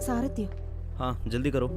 സാറെത്തിയോ? हाँ जल्दी करो।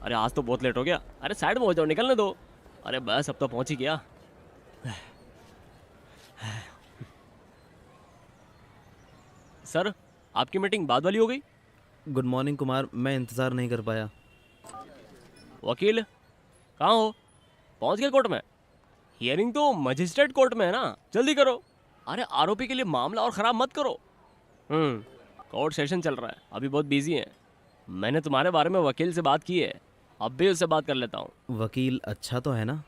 अरे आज तो बहुत लेट हो गया। अरे साइड में हो जाओ, निकलने दो। अरे बस अब तो पहुंच ही गया। सर आपकी मीटिंग बाद वाली हो गई? गुड मॉर्निंग कुमार, मैं इंतज़ार नहीं कर पाया। वकील कहाँ हो? पहुंच गए कोर्ट में? हियरिंग तो मजिस्ट्रेट कोर्ट में है ना, जल्दी करो। अरे आरोपी के लिए मामला और ख़राब मत करो। कोर्ट सेशन चल रहा है, अभी बहुत बिजी है। मैंने तुम्हारे बारे में वकील से बात की है, अब भी उससे बात कर लेता हूँ। वकील अच्छा तो है ना?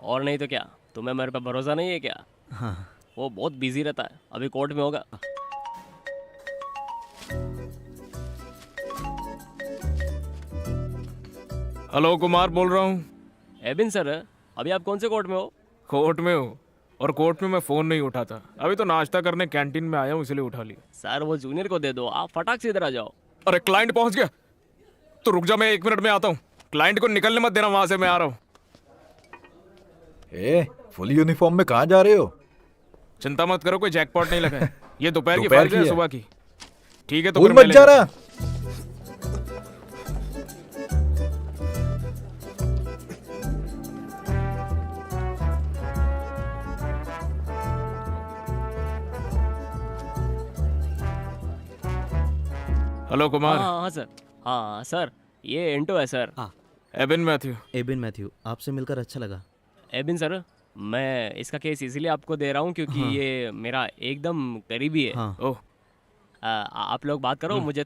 और नहीं तो क्या, तुम्हें मेरे पे भरोसा नहीं है क्या? हाँ। वो बहुत बिजी रहता है, अभी कोर्ट में होगा। हेलो, कुमार बोल रहा हूँ। एबिन सर, अभी आप कौन से कोर्ट में हो? कोर्ट में हो? और कोर्ट में मैं फ़ोन नहीं उठाता। अभी तो नाश्ता करने कैंटीन में आया हूँ, इसलिए उठा लिया। सर वो जूनियर को दे दो, आप फटाक से इधर आ जाओ। अरे क्लाइंट पहुँच गया, तो रुक जा, मैं 1 मिनट में आता हूँ। क्लाइंट को निकलने मत देना वहाँ से, मैं आ रहा हूँ। फुल यूनिफॉर्म में कहाँ जा रहे हो? चिंता मत करो, कोई जैकपॉट नहीं लगा है। ये दोपहर की दोपहर फाइल है, की है। सुबह की। ठीक है तो भूल फिर मत मिलेंगे। जा रहा। हेलो कुमार। हाँ हाँ सर, हाँ सर, ये इंटो है सर। हाँ। एबिन मैथ्यू। एबिन मैथ्यू, आपसे मिलकर अच्छा लगा। एबिन सर, मैं इसका केस इसीलिए आपको दे रहा हूँ क्योंकि हाँ। ये मेरा एकदम करीबी है। हाँ। ओह, आप लोग बात करो, मुझे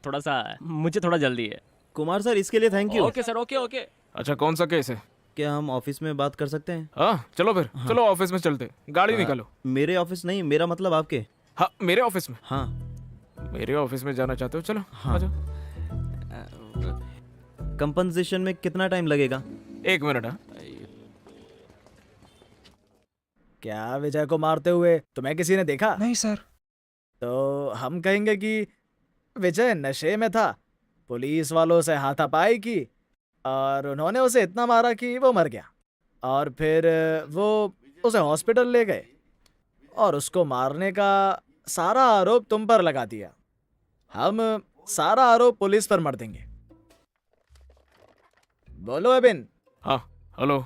थोड़ा जल्दी है। कुमार सर, इसके लिए thank you. Okay sir, okay okay. अच्छा कौन सा केस है? क्या हम ऑफिस में बात कर सकते हैं? हाँ चलो फिर, चलो ऑफिस में चलते। गाड़ी निकालो। मेरे ऑफिस नहीं, मेरा मतलब आपके। हाँ मेरे ऑफिस में। हाँ। मेरे ऑफिस में जाना चाहते हो? चलो हाँ। आ जाओ। कंपनसेशन में कितना टाइम लगेगा? 1 मिनट। हाँ क्या विजय को मारते हुए तुम्हें किसी ने देखा? नहीं सर। तो हम कहेंगे कि विजय नशे में था, पुलिस वालों से हाथापाई की और उन्होंने उसे इतना मारा कि वो मर गया, और फिर वो उसे हॉस्पिटल ले गए और उसको मारने का सारा आरोप तुम पर लगा दिया। हम सारा आरोप पुलिस पर मर देंगे। बोलो एबिन। हाँ हेलो,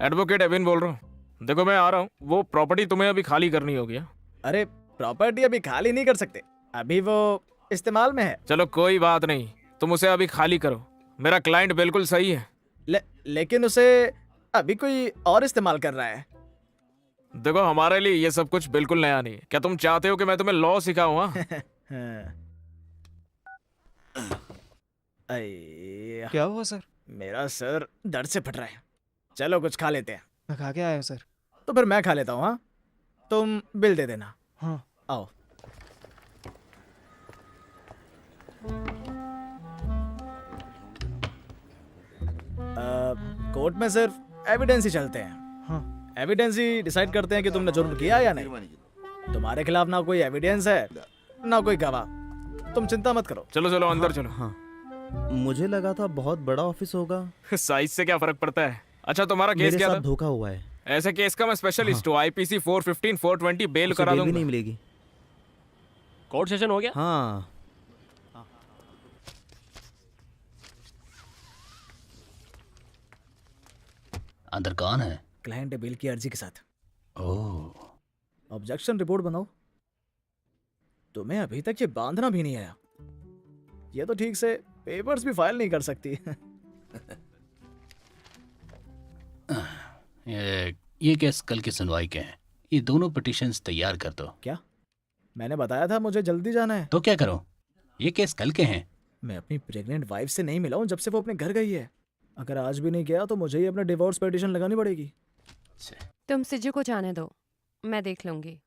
एडवोकेट एबिन बोल रहा हूँ। देखो मैं आ रहा हूँ, वो प्रॉपर्टी तुम्हें अभी खाली करनी होगी। हाँ? अरे प्रॉपर्टी अभी खाली नहीं कर सकते, अभी वो इस्तेमाल में है। चलो कोई बात नहीं, तुम उसे अभी खाली करो। मेरा क्लाइंट बिल्कुल सही है। लेकिन उसे अभी कोई और इस्तेमाल कर रहा है। देखो हमारे लिए ये सब कुछ बिल्कुल नया नहीं है। क्या तुम चाहते हो कि मैं तुम्हें लॉ सिखाऊं? हाँ? हाँ। अय्या, क्या हुआ सर? मेरा सर दर्द से फट रहा है। चलो कुछ खा लेते हैं। मैं खा के आया हूँ सर। तो फिर मैं खा लेता हूँ। हाँ, तुम बिल दे देना। हाँ। आओ। कोर्ट में सिर्फ एविडेंस ही चलते हैं। हाँ। एविडेंस ही डिसाइड करते हैं कि तुमने जुर्म किया या नहीं। तुम्हारे खिलाफ ना कोई एविडेंस है ना कोई गवाह। तुम चिंता मत करो। चलो चलो अंदर चलो। हाँ, मुझे लगा था बहुत बड़ा ऑफिस होगा। साइज से क्या फर्क पड़ता है? अच्छा तुम्हारा केस मेरे क्या साथ था? धोखा हुआ है। ऐसे केस का मैं स्पेशलिस्ट हूँ। आईपीसी 415 420 बेल उसे करा बेल भी दूंगा। नहीं मिलेगी। कोर्ट सेशन हो गया? हाँ, अंदर कौन है? क्लाइंट बिल की अर्जी के साथ। ओह, ऑब्जेक्शन रिपोर्ट बनाओ। तुम्हें अभी तक ये बांधना भी नहीं आया। ये तो ठीक से पेपर्स भी फाइल नहीं कर सकती। ये केस कल की सुनवाई के हैं। ये दोनों पिटिशंस तैयार कर दो। क्या? मैंने बताया था मुझे जल्दी जाना है। तो क्या करो? ये केस कल के हैं। मैं अपनी प्रेग्नेंट वाइफ से नहीं मिला हूं जब से वो अपने घर गई है। अगर आज भी नहीं गया तो मुझे ही अपना डिवोर्स पिटीशन लगानी पड़ेगी। तुम सिजू को जाने दो, मैं देख लूंगी।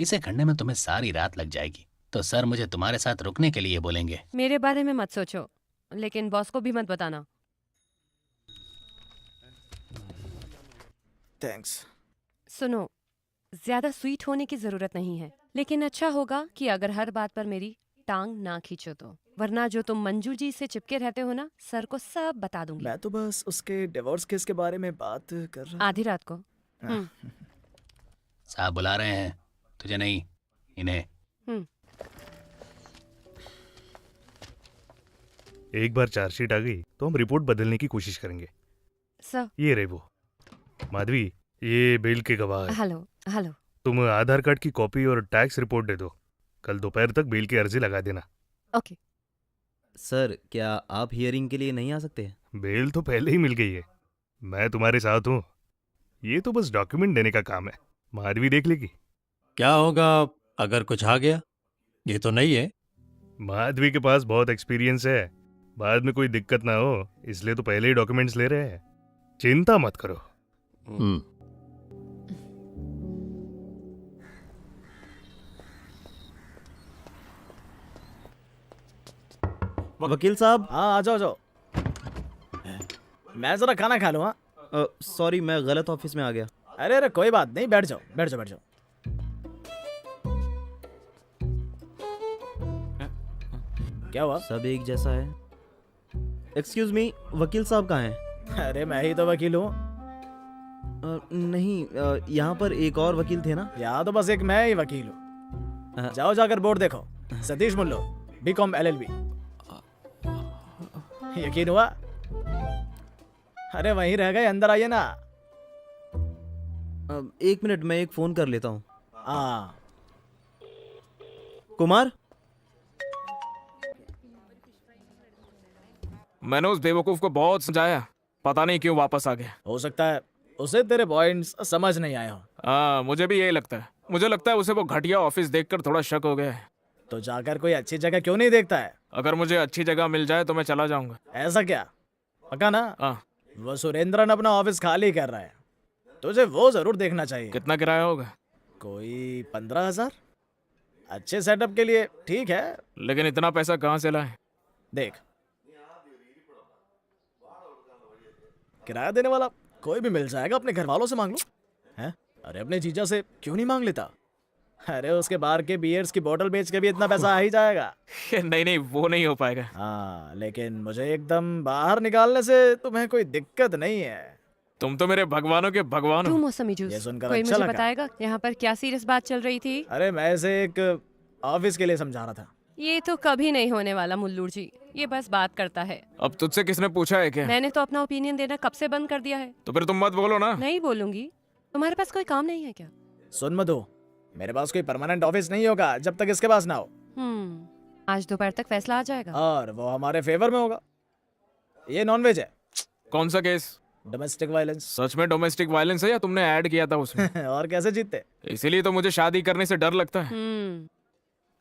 इसे करने में तुम्हें सारी रात लग जाएगी, तो सर मुझे तुम्हारे साथ रुकने के लिए बोलेंगे। मेरे बारे में मत सोचो, लेकिन बॉस को भी मत बताना। थैंक्स। सुनो, ज्यादा स्वीट होने की जरूरत नहीं है, लेकिन अच्छा होगा कि अगर हर बात पर मेरी टांग ना खींचो तो, वरना जो तुम मंजू जी से चिपके रहते हो ना, सर को सब बता दूंगी। मैं तो बस उसके डिवोर्स केस के बारे में बात कर रहा। आधी रात को। साहब बुला रहे हैं, तुझे नहीं, इन्हें। एक बार चार्जशीट आ गई तो हम रिपोर्ट बदलने की कोशिश करेंगे। सर। ये रहे वो। माधवी, ये बेल के गवाह है। Hello hello. तुम आधार कार्ड की कॉपी और टैक्स रिपोर्ट दे दो। कल दोपहर तक बेल की अर्जी लगा देना। ओके। सर क्या आप हियरिंग के लिए नहीं आ सकते? बेल तो पहले ही मिल गई है। मैं तुम्हारे साथ हूँ। ये तो बस डॉक्यूमेंट देने का काम है। माधवी देख लेगी। क्या होगा अगर कुछ आ गया? ये तो नहीं है। माधवी के पास बहुत एक्सपीरियंस है। बाद में कोई दिक्कत ना हो, इसलिए तो पहले ही डॉक्यूमेंट्स ले रहे हैं। चिंता मत करो। वकील साहब। हाँ आ जाओ जाओ। मैं जरा खाना खा लूँ। हाँ सॉरी, मैं गलत ऑफिस में आ गया। अरे अरे कोई बात नहीं, बैठ जाओ बैठ जाओ बैठ जाओ। क्या हुआ? सब एक जैसा है। एक्सक्यूज मी, वकील साहब कहाँ हैं? अरे मैं ही तो वकील हूँ। नहीं, यहाँ पर एक और वकील थे ना? यहाँ तो बस एक मैं ही वकील हूँ। जाओ जाकर बोर्ड देखो। Satish Mullo, B Com LLB। यकीन हुआ? अरे वहीं रह गए, अंदर आइए ना। एक मिनट, मैं एक फोन कर लेता हूँ। हाँ। कुमार। मैंने उस बेवकूफ को बहुत समझाया, पता नहीं क्यों वापस आ गया। हो सकता है उसे तेरे पॉइंट्स समझ नहीं आए हो। हाँ, मुझे भी यही लगता है। मुझे लगता है उसे वो घटिया ऑफिस देखकर थोड़ा शक हो गया है। तो जाकर कोई अच्छी जगह क्यों नहीं देखता है? अगर मुझे अच्छी जगह मिल जाए तो मैं चला जाऊंगा। ऐसा क्या? पक्का ना? हाँ। वो सुरेंद्रन अपना ऑफिस खाली कर रहा है, तुझे वो जरूर देखना चाहिए। कितना किराया होगा? कोई 15,000। अच्छे सेटअप के लिए ठीक है, लेकिन इतना पैसा कहाँ से लाए? देख, किराया देने वाला कोई भी मिल जाएगा। अपने घर वालों से मांग लो। हैं? अरे अपने जीजा से क्यों नहीं मांग लेता? अरे उसके बाहर के बियर्स की बोतल बेच के भी इतना पैसा आ ही जाएगा। नहीं नहीं, वो नहीं हो पाएगा। हाँ, लेकिन मुझे एकदम बाहर निकालने से तुम्हें कोई दिक्कत नहीं है। तुम तो मेरे भगवानों के भगवान तू हो। मौसमी जूस। ये सुनकर कोई अच्छा मुझे लगा। बताएगा यहाँ पर क्या सीरियस बात चल रही थी? अरे मैं इसे एक ऑफिस के लिए समझा रहा था। ये तो कभी नहीं होने वाला मुल्लूर जी, ये बस बात करता है। अब तुझसे किसने पूछा है क्या? मैंने तो अपना ओपिनियन देना कब से बंद कर दिया है। तो फिर तुम मत बोलो ना। नहीं बोलूंगी। तुम्हारे पास कोई काम नहीं है क्या? सुन मधु, मेरे पास कोई परमानेंट ऑफिस नहीं होगा जब तक इसके पास ना हो। आज दोपहर तक फैसला आ जाएगा। और वो हमारे फेवर में होगा। ये नॉनवेज है। कौन सा केस? Domestic violence. सच में डोमेस्टिक वायलेंस है या तुमने ऐड किया था उसमें? और कैसे जीतते? इसीलिए तो मुझे शादी करने से डर लगता है।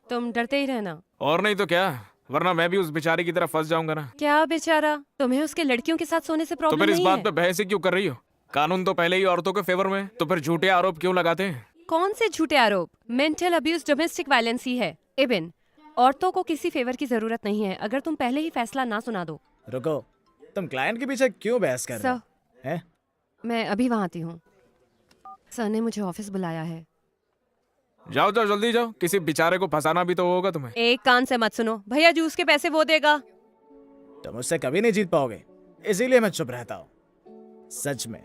तुम डरते ही रहना। और नहीं तो क्या, वरना मैं भी उस बेचारे की तरह फंस जाऊंगा ना। क्या बेचारा, तुम्हें उसके लड़कियों के साथ सोने से तो प्रॉब्लम फिर इस नहीं बात है? पे बहस ही क्यों कर रही हो? कानून तो पहले ही औरतों के फेवर में है, तो फिर झूठे आरोप क्यों लगाते हैं? कौन से झूठे आरोप? मेंटल अब्यूज डोमेस्टिक वायलेंस ही है। इबिन, औरतों को किसी फेवर की जरूरत नहीं है अगर तुम पहले ही फैसला ना सुना दो। रुको, तुम क्लाइंट के पीछे क्यों बहस कर रहे हो? हैं? मैं अभी वहाँ आती हूँ। सर ने मुझे ऑफिस बुलाया है। जाओ जाओ जल्दी जाओ, किसी बेचारे को फंसाना भी तो होगा तुम्हें। एक कान से मत सुनो, भैया जूस के पैसे वो देगा। तुम मुझसे कभी नहीं जीत पाओगे, इसीलिए मैं चुप रहता हूँ। सच में।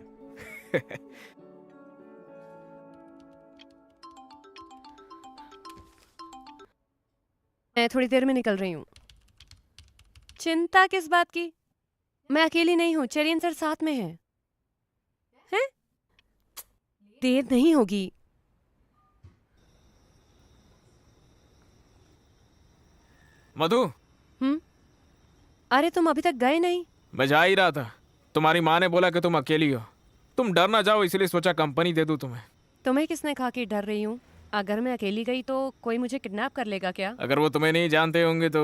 मैं थोड़ी देर में निकल रही हूँ। चिंता किस बात की? मैं अकेली नहीं हूँ, चेरियन सर साथ में है। हैं? देर नहीं होगी। मधु, अरे तुम अभी तक गए नहीं? मैं जा ही रहा था। तुम्हारी माँ ने बोला कि तुम अकेली हो, तुम डर ना जाओ, इसलिए सोचा कंपनी दे दूं तुम्हें। तुम्हें किसने कहा कि डर रही हूँ? अगर मैं अकेली गई तो कोई मुझे किडनैप कर लेगा क्या? अगर वो तुम्हें नहीं जानते होंगे तो।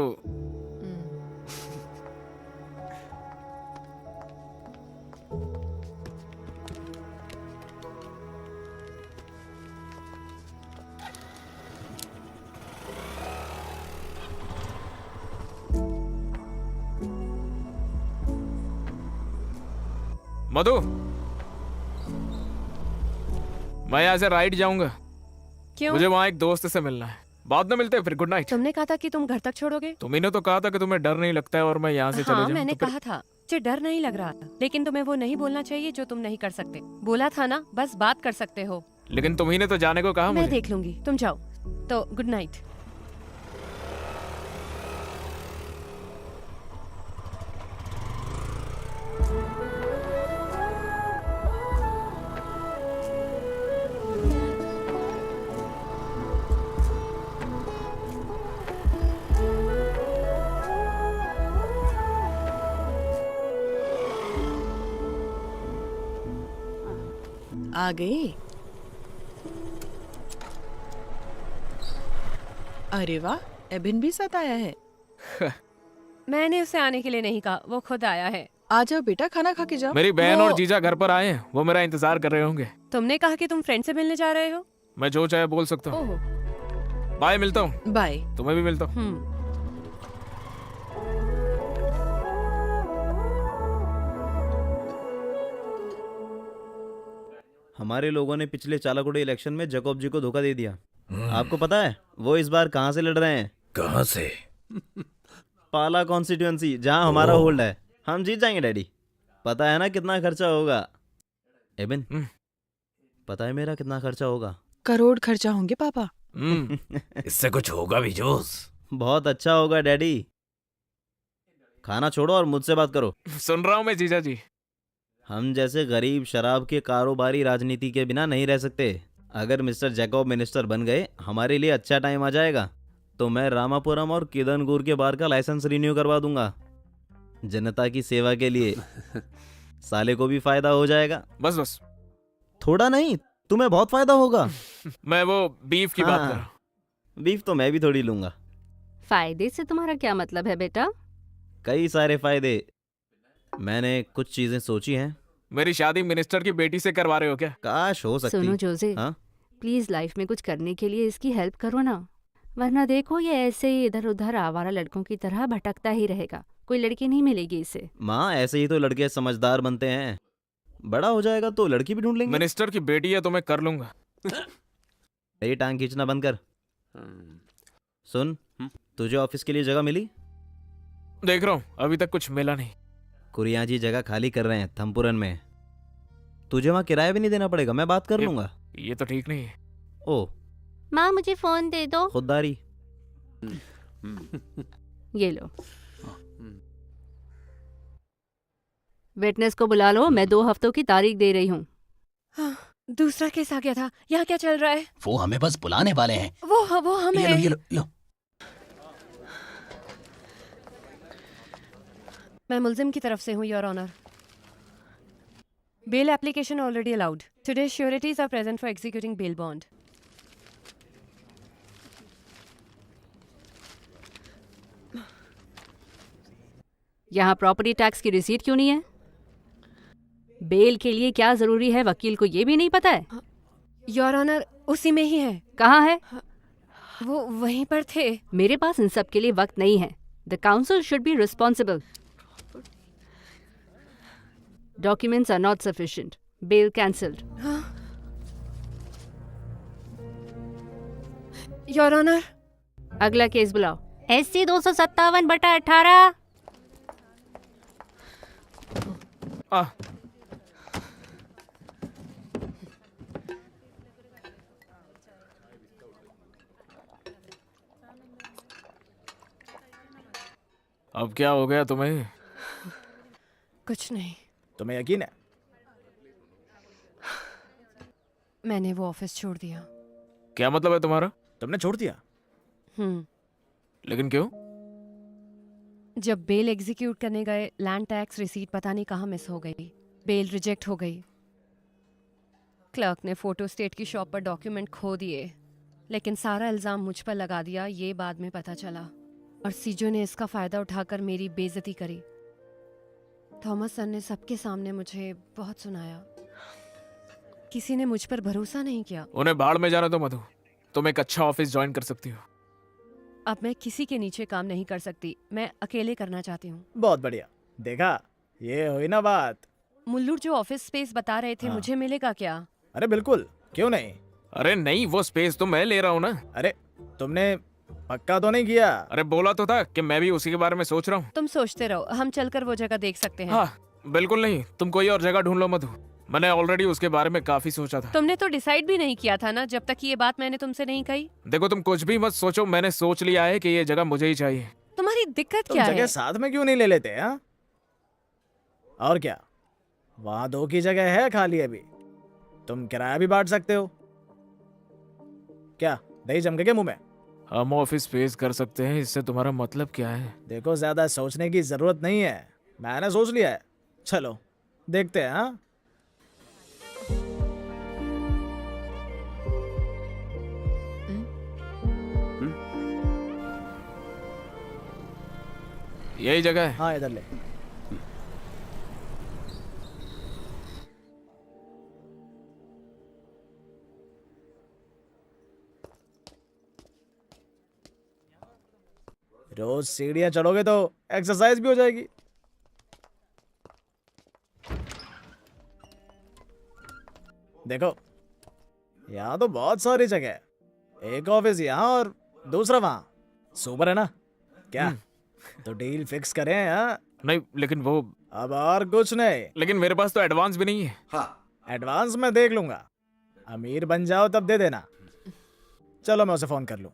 मधु, मैं यहाँ से राइट जाऊंगा। क्यों? मुझे वहाँ एक दोस्त से मिलना है, बाद में मिलते हैं फिर। Good night. तुमने कहा था कि तुम घर तक छोड़ोगे। तुम्ही ने तो कहा था कि तुम्हें डर नहीं लगता है और मैं यहाँ से चले हाँ, जाऊं। मैंने तो फिर- कहा था मुझे डर नहीं लग रहा था, लेकिन तुम्हें वो नहीं बोलना चाहिए जो तुम नहीं कर सकते। बोला था ना, बस बात कर सकते हो। लेकिन तुम्ही ने तो जाने को कहा मैं मुझे। देख लूंगी, तुम जाओ। तो गुड नाइट। आ गए? अरे वाह, एबिन भी साथ आया है। मैंने उसे आने के लिए नहीं कहा, वो खुद आया है। आ जाओ बेटा, खाना खा के जाओ। मेरी बहन वो- और जीजा घर पर आए हैं, वो मेरा इंतजार कर रहे होंगे। तुमने कहा कि तुम फ्रेंड से मिलने जा रहे हो। मैं जो चाहे बोल सकता हूँ। ओह, बाय, मिलता हूँ। बाय। तुम्हें भी मिलता हूँ। हमारे लोगों ने पिछले चालाकुड़ी इलेक्शन में जैकब जी को धोखा दे दिया। आपको पता है वो इस बार कहाँ से लड़ रहे हैं? कहाँ से? पाला कॉन्स्टिट्यूएंसी, जहाँ हमारा होल्ड है। हम जीत जाएंगे डैडी। पता है ना कितना खर्चा होगा? एबिन, पता है मेरा कितना खर्चा होगा? करोड़ खर्चा होंगे पापा। इससे कुछ होगा भी जोश। बहुत अच्छा होगा डैडी। खाना छोड़ो और मुझसे बात करो। सुन रहा हूँ मैं जीजा जी। हम जैसे गरीब शराब के कारोबारी राजनीति के बिना नहीं रह सकते। अगर मिस्टर जैकब मिनिस्टर बन गए, हमारे लिए अच्छा टाइम आ जाएगा। तो मैं रामापुरम और किदनगुर के बार का लाइसेंस रिन्यू करवा दूंगा, जनता की सेवा के लिए। साले को भी फायदा हो जाएगा। बस बस, थोड़ा नहीं, तुम्हें बहुत फायदा होगा। मैं वो बीफ की बात हाँ। कर रहा हूँ। बीफ तो मैं भी थोड़ी लूंगा। फायदे से तुम्हारा क्या मतलब है बेटा? कई सारे फायदे। मैंने कुछ चीजें सोची हैं। मेरी शादी मिनिस्टर की बेटी से करवा रहे हो क्या? काश हो सकती। सुनो जोजे, हाँ? प्लीज लाइफ में कुछ करने के लिए इसकी हेल्प करो ना, वरना देखो ये ऐसे ही इधर उधर आवारा लड़कों की तरह भटकता ही रहेगा। कोई लड़की नहीं मिलेगी इसे। माँ, ऐसे ही तो लड़के समझदार बनते हैं। बड़ा हो जाएगा तो लड़की भी ढूंढ लेंगे। मिनिस्टर की बेटी है तो मैं कर लूंगा। ये टांग खींचना बंद कर। सुन, तुझे ऑफिस के लिए जगह मिली? देख रहा हूँ, अभी तक कुछ मिला नहीं। कुरिया जी जगह खाली कर रहे हैं थम्पुरन में। तुझे वहाँ किराया भी नहीं देना पड़ेगा, मैं बात कर लूंगा। ये तो ठीक नहीं है। ओ, माँ मुझे फोन दे दो। खुददारी। ये लो, विटनेस को बुला लो, मैं 2 हफ्तों की तारीख दे रही हूँ। हाँ, दूसरा केस आ गया था। यहाँ क्या चल रहा है? वो हमें बस बुलाने वाले हैं। वो हम ये लो, हैं। ये लो, लो। मैं मुल्जिम की तरफ से हूँ, your honour. Bail application already allowed. Today's sureties are present for executing bail bond. यहाँ प्रॉपर्टी टैक्स की रिसीट क्यों नहीं है? बेल के लिए क्या जरूरी है, वकील को ये भी नहीं पता है? योर ऑनर, उसी में ही है। कहाँ है? वो वहीं पर थे। मेरे पास इन सब के लिए वक्त नहीं है। The council should be responsible. Documents are not sufficient. Bail cancelled. Your honour, अगला केस बुलाओ। SC 257/18। आ, अब क्या हो गया तुम्हें? कुछ नहीं। तुम्हें यकीन है? मैंने वो ऑफिस छोड़ दिया। क्या मतलब है तुम्हारा? तुमने छोड़ दिया? लेकिन क्यों? जब बेल एग्जीक्यूट करने गए, लैंड टैक्स रिसीट पता नहीं कहाँ मिस हो गई। बेल रिजेक्ट हो गई। क्लर्क ने फोटो स्टेट की शॉप पर डॉक्यूमेंट खो दिए, लेकिन सारा इल्ज़ाम मुझ पर लगा दिया। ये बाद में पता चला और सीजो ने इसका फ़ायदा उठाकर मेरी बेइज्जती करी। थॉमस सर ने सबके सामने मुझे बहुत सुनाया। किसी ने मुझ पर भरोसा नहीं किया। उन्हें भाड़ में जाना तो मधु, तुम एक अच्छा ऑफिस ज्वाइन कर सकती हो। अब मैं किसी के नीचे काम नहीं कर सकती। मैं अकेले करना चाहती हूँ। बहुत बढ़िया। देखा, ये हुई ना बात। मुल्लूर जो ऑफिस स्पेस बता रहे थे, मुझे मिलेगा क्या? अरे बिल्कुल, क्यों नहीं। अरे नहीं, वो स्पेस तो मैं ले रहा हूँ ना। अरे तुमने पक्का तो नहीं किया? अरे बोला तो था कि मैं भी उसी के बारे में सोच रहा हूँ। तुम सोचते रहो, हम चलकर वो जगह देख सकते हैं। हाँ, बिल्कुल नहीं, तुम कोई और जगह ढूंढ लो मधु। मैंने ऑलरेडी उसके बारे में काफी सोचा था। तुमने तो डिसाइड भी नहीं किया था ना, जब तक ये बात मैंने तुमसे नहीं कही। देखो, तुम कुछ भी मत सोचो, मैंने सोच लिया है कि ये जगह मुझे ही चाहिए। तुम्हारी दिक्कत तुम क्या जगह है? साथ में क्यों नहीं ले लेते? हाँ, और क्या, वहां 2 की जगह है खाली अभी। तुम किराया भी बांट सकते हो। क्या दही जम के मुंह में? हम ऑफिस स्पेस कर सकते हैं, इससे तुम्हारा मतलब क्या है? देखो, ज्यादा सोचने की जरूरत नहीं है, मैंने सोच लिया है। चलो देखते हैं। हाँ, यही जगह है। हाँ, इधर ले। रोज सीढ़ियां चढ़ोगे तो एक्सरसाइज भी हो जाएगी। देखो, यहाँ तो बहुत सारी जगह है। एक ऑफिस यहाँ और दूसरा वहाँ। सुपर है ना? क्या तो डील फिक्स करें? हाँ, नहीं, लेकिन वो, अब और कुछ नहीं। लेकिन मेरे पास तो एडवांस भी नहीं है। एडवांस मैं देख लूंगा, अमीर बन जाओ तब दे देना। चलो मैं उसे फोन कर लूं।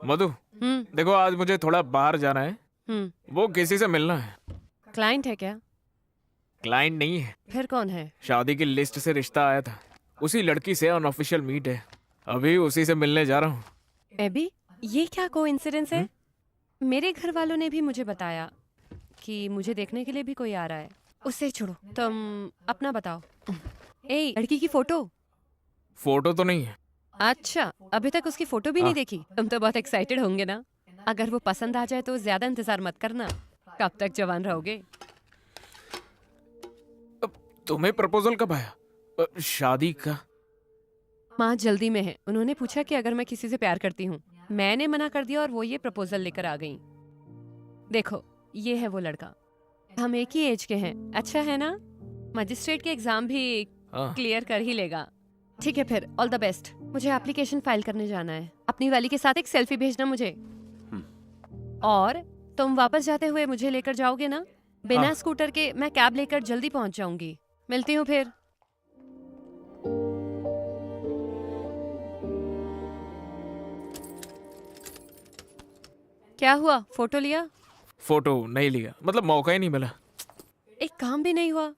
मधु, देखो, आज मुझे थोड़ा बाहर जाना है। वो किसी से मिलना है। क्लाइंट है क्या? क्लाइंट नहीं है। फिर कौन है? शादी की लिस्ट से रिश्ता आया था, उसी लड़की से अनऑफिशियल मीट है। अभी उसी से मिलने जा रहा हूँ। एबी, ये क्या कोइंसिडेंस है? मेरे घर वालों ने भी मुझे बताया कि मुझे देखने के लिए भी कोई आ रहा है। उससे छोड़ो, तुम अपना बताओ। ए, लड़की की फोटो? फोटो तो नहीं है। अच्छा, अभी तक उसकी फोटो भी नहीं देखी? तुम तो बहुत एक्साइटेड होंगे ना। अगर वो पसंद आ जाए तो ज्यादा इंतजार मत करना। कब तक जवान रहोगे? तुम्हें प्रपोजल कब आया? शादी का? माँ जल्दी में है। उन्होंने पूछा कि अगर मैं किसी से प्यार करती हूँ। मैंने मना कर दिया और वो ये प्रपोजल लेकर आ गई। देखो, ये है वो लड़का। हम एक ही एज के हैं। अच्छा है ना? मजिस्ट्रेट के एग्जाम भी क्लियर कर ही लेगा। ठीक है, फिर ऑल द बेस्ट। मुझे एप्लीकेशन फाइल करने जाना है। अपनी वाली के साथ एक सेल्फी भेजना मुझे। और तुम वापस जाते हुए मुझे लेकर जाओगे ना? बिना स्कूटर के मैं कैब लेकर जल्दी पहुंच जाऊंगी। मिलती हूँ फिर। क्या हुआ, फोटो लिया? फोटो नहीं लिया, मतलब मौका ही नहीं मिला। एक काम भी नहीं हुआ?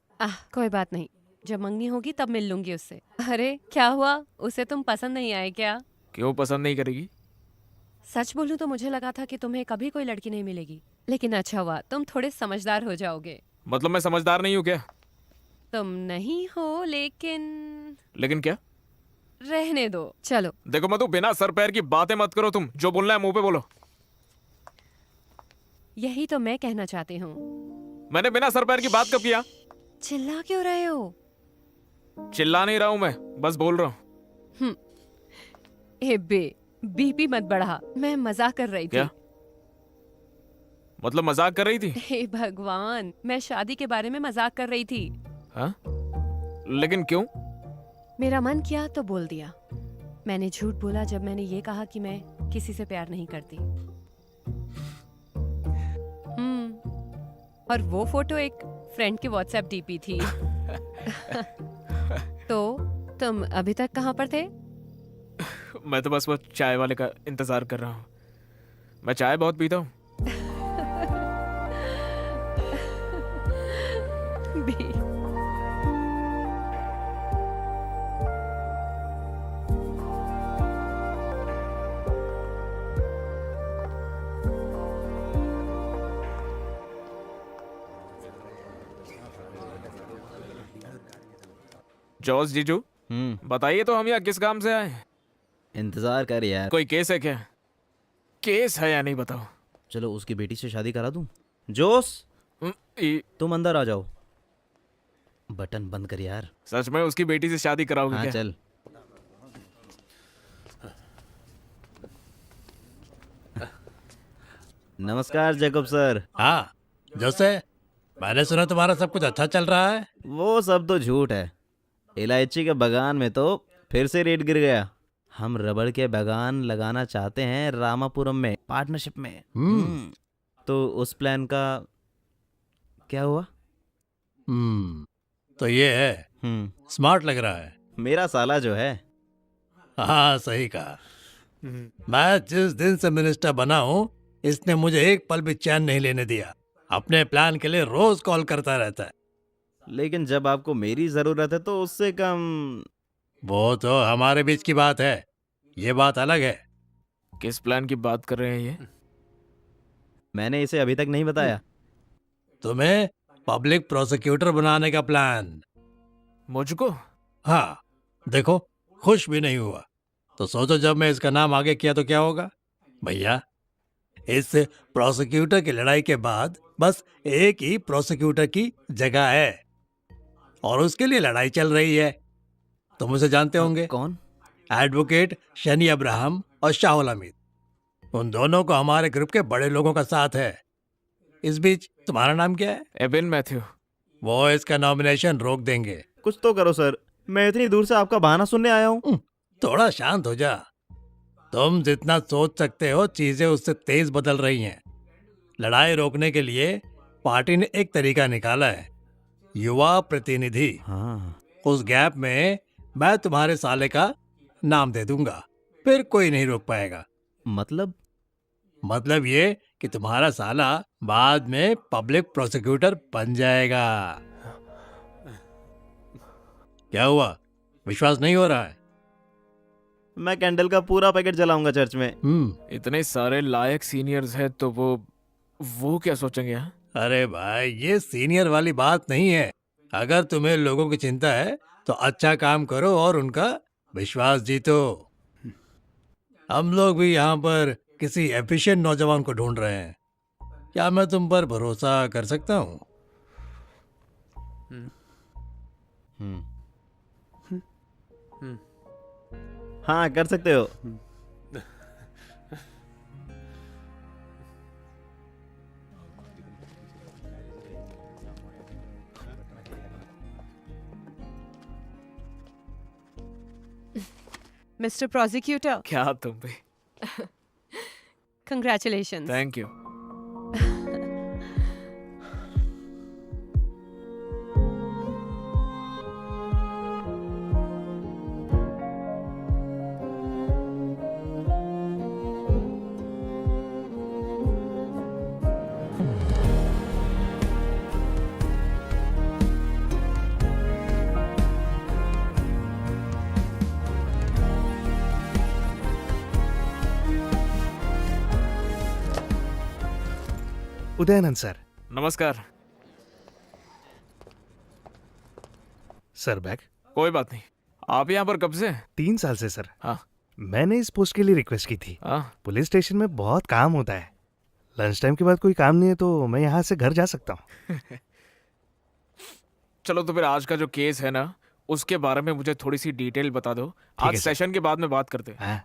कोई बात नहीं, जब मंगनी होगी तब मिल लूंगी उससे। अरे क्या हुआ, उसे तुम पसंद नहीं आए क्या? क्यों पसंद नहीं करेगी? सच बोलूं तो मुझे लगा था कि तुम्हें कभी कोई लड़की नहीं मिलेगी, लेकिन अच्छा हुआ तुम थोड़े समझदार हो जाओगे। मतलब मैं समझदार नहीं हूँ क्या? तुम नहीं हो, लेकिन लेकिन क्या? रहने दो, चलो। देखो मधु, बिना सर पैर की बातें मत करो। तुम जो बोलना है मुंह पे बोलो। यही तो मैं कहना चाहती हूँ। मैंने बिना सर पैर की बात कब किया? चिल्ला क्यों रहे हो? चिल्ला नहीं रहा हूँ मैं, बस बोल रहा हूँ। ए बीपी मत बढ़ा, मैं मजाक कर रही थी। क्या मतलब मजाक कर रही थी? हे भगवान, मैं शादी के बारे में मजाक कर रही थी। हाँ? लेकिन क्यों? मेरा मन किया तो बोल दिया। मैंने झूठ बोला जब मैंने ये कहा कि मैं किसी से प्यार नहीं करती। और वो फोटो एक फ्रेंड की व्हाट्सएप डीपी थी। तो तुम अभी तक कहाँ पर थे? मैं तो बस वो चाय वाले का इंतजार कर रहा हूँ। मैं चाय बहुत पीता हूँ। जॉर्ज जीजू, बताइए तो हम यहाँ किस काम से आए? इंतजार कर यार। कोई केस है क्या? केस है या नहीं बताओ। चलो उसकी बेटी से शादी करा दूं। जोस, तुम अंदर आ जाओ। बटन बंद कर यार। सच में उसकी बेटी से शादी कराओगे? हाँ क्या? चल। नमस्कार जैकब सर। हाँ जोसे, मैंने सुना तुम्हारा सब कुछ अच्छा चल रहा है। वो सब तो झूठ है। इलायची के बागान में तो फिर से रेट गिर गया। हम रबड़ के बागान लगाना चाहते हैं रामापुरम में, पार्टनरशिप में। तो उस प्लान का क्या हुआ? तो ये है, स्मार्ट लग रहा है। मेरा साला जो है। हाँ सही कहा। मैं जिस दिन से मिनिस्टर बना हूँ, इसने मुझे एक पल भी चैन नहीं लेने दिया। अपने प्लान के लिए रोज कॉल करता रहता है। लेकिन जब आपको मेरी जरूरत है तो उससे कम। वो तो हमारे बीच की बात है, ये बात अलग है। किस प्लान की बात कर रहे हैं ये? मैंने इसे अभी तक नहीं बताया। तुम्हें पब्लिक प्रोसिक्यूटर बनाने का प्लान। मुझको? हाँ, देखो खुश भी नहीं हुआ तो सोचो जब मैं इसका नाम आगे किया तो क्या होगा। भैया, इस प्रोसिक्यूटर की लड़ाई के बाद बस एक ही प्रोसिक्यूटर की जगह है और उसके लिए लड़ाई चल रही है। तुम उसे जानते होंगे। कौन? एडवोकेट शनी अब्राहम और शाहुल हमीद। उन दोनों को हमारे ग्रुप के बड़े लोगों का साथ है। इस बीच तुम्हारा नाम क्या है? एबिन मैथ्यू। वो इसका नॉमिनेशन रोक देंगे। कुछ तो करो सर, मैं इतनी दूर से आपका बहाना सुनने आया हूँ। थोड़ा शांत हो जा। तुम जितना सोच सकते हो चीजें उससे तेज बदल रही हैं। लड़ाई रोकने के लिए पार्टी ने एक तरीका निकाला है, युवा प्रतिनिधि। हाँ। उस गैप में मैं तुम्हारे साले का नाम दे दूंगा, फिर कोई नहीं रोक पाएगा। मतलब ये कि तुम्हारा साला बाद में पब्लिक प्रोसिक्यूटर बन जाएगा। क्या हुआ, विश्वास नहीं हो रहा है? मैं कैंडल का पूरा पैकेट जलाऊंगा चर्च में। इतने सारे लायक सीनियर्स हैं तो वो क्या सोचेंगे? हाँ? अरे भाई, ये सीनियर वाली बात नहीं है। अगर तुम्हें लोगों की चिंता है तो अच्छा काम करो और उनका विश्वास जीतो। हम लोग भी यहाँ पर किसी एफिशिएंट नौजवान को ढूंढ रहे हैं। क्या मैं तुम पर भरोसा कर सकता हूँ? हाँ, कर सकते हो। Mister prosecutor. क्या तुम भी? Congratulations. Thank you. Udayanand sir. नमस्कार। Sir bag. कोई बात नहीं। आप यहाँ पर कब से? 3 साल से सर। हाँ। मैंने इस पोस्ट के लिए रिक्वेस्ट की थी। हाँ। पुलिस स्टेशन में बहुत काम होता है, लंच टाइम के बाद कोई काम नहीं है तो मैं यहाँ से घर जा सकता हूँ। चलो तो फिर आज का जो केस है ना, उसके बारे में मुझे थोड़ी सी डिटेल बता दो। आज है, सेशन के बाद में बात करते हैं। हाँ।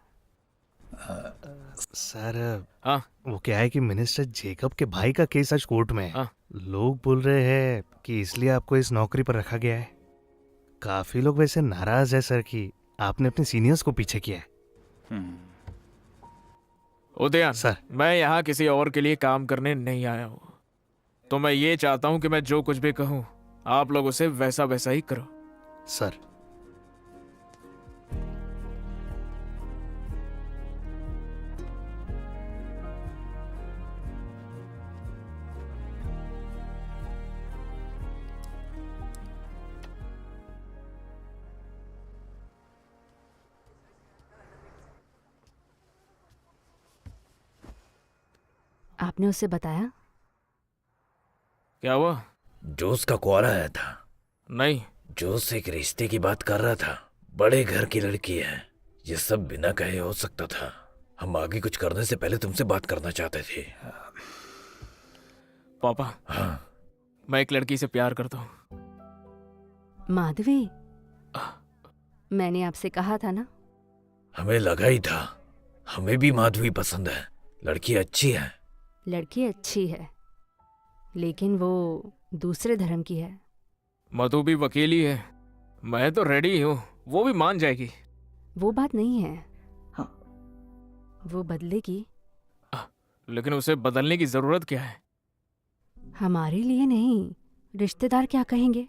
सर हाँ। वो क्या है कि मिनिस्टर जेकब के भाई का केस आज कोर्ट में है। हाँ। लोग बोल रहे हैं कि इसलिए आपको इस नौकरी पर रखा गया है। काफी लोग वैसे नाराज है सर कि आपने अपने सीनियर्स को पीछे किया है। उदयन सर, मैं यहाँ किसी और के लिए काम करने नहीं आया हूँ, तो मैं ये चाहता हूँ कि मैं जो कुछ भी कहूँ आप लोग उसे वैसा वैसा ही करो। सर आपने उसे बताया? क्या हुआ? जोश का कॉल आया था। नहीं। जोश एक रिश्ते की बात कर रहा था। बड़े घर की लड़की है। ये सब बिना कहे हो सकता था। हम आगे कुछ करने से पहले तुमसे बात करना चाहते थे। पापा। हाँ। मैं एक लड़की से प्यार करता हूँ। माधवी, मैंने आपसे कहा था ना। हमें लगा ही था। हमें भी माधवी पसंद है। लड़की अच्छी है। लड़की अच्छी है, लेकिन वो दूसरे धर्म की है। मधु भी वकील ही है। मैं तो रेडी हूँ, वो भी मान जाएगी। वो बात नहीं है। हाँ। वो बदलेगी। लेकिन उसे बदलने की जरूरत क्या है? हमारे लिए नहीं, रिश्तेदार क्या कहेंगे,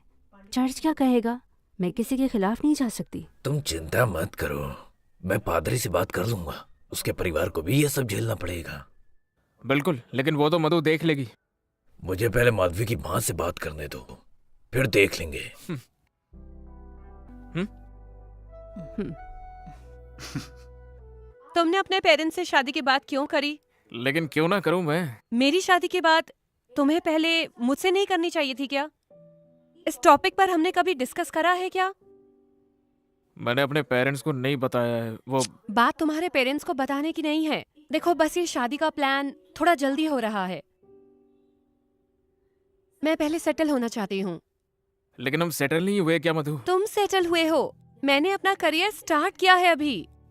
चर्च क्या कहेगा। मैं किसी के खिलाफ नहीं जा सकती। तुम चिंता मत करो, मैं पादरी से बात कर लूंगा। उसके परिवार को भी ये सब झेलना पड़ेगा। बिल्कुल, लेकिन वो तो मधु देख लेगी। मुझे पहले माधवी की माँ से बात करने दो, फिर देख लेंगे। तुमने अपने पेरेंट्स से शादी की बात क्यों करी? लेकिन क्यों ना करूं मैं? मेरी शादी की बात तुम्हें पहले मुझसे नहीं करनी चाहिए थी क्या? इस टॉपिक पर हमने कभी डिस्कस करा है क्या? मैंने अपने पेरेंट्स को नहीं बताया है। वो बात तुम्हारे पेरेंट्स को बताने की नहीं है। देखो, बस ये शादी का प्लान थोड़ा जल्दी हो रहा है। मैं पहले सेटल होना चाहती हूँ। लेकिन हम सेटल नहीं हुए क्या मधु? तुम सेटल हुए हो, मैंने अपना करियर स्टार्ट किया है।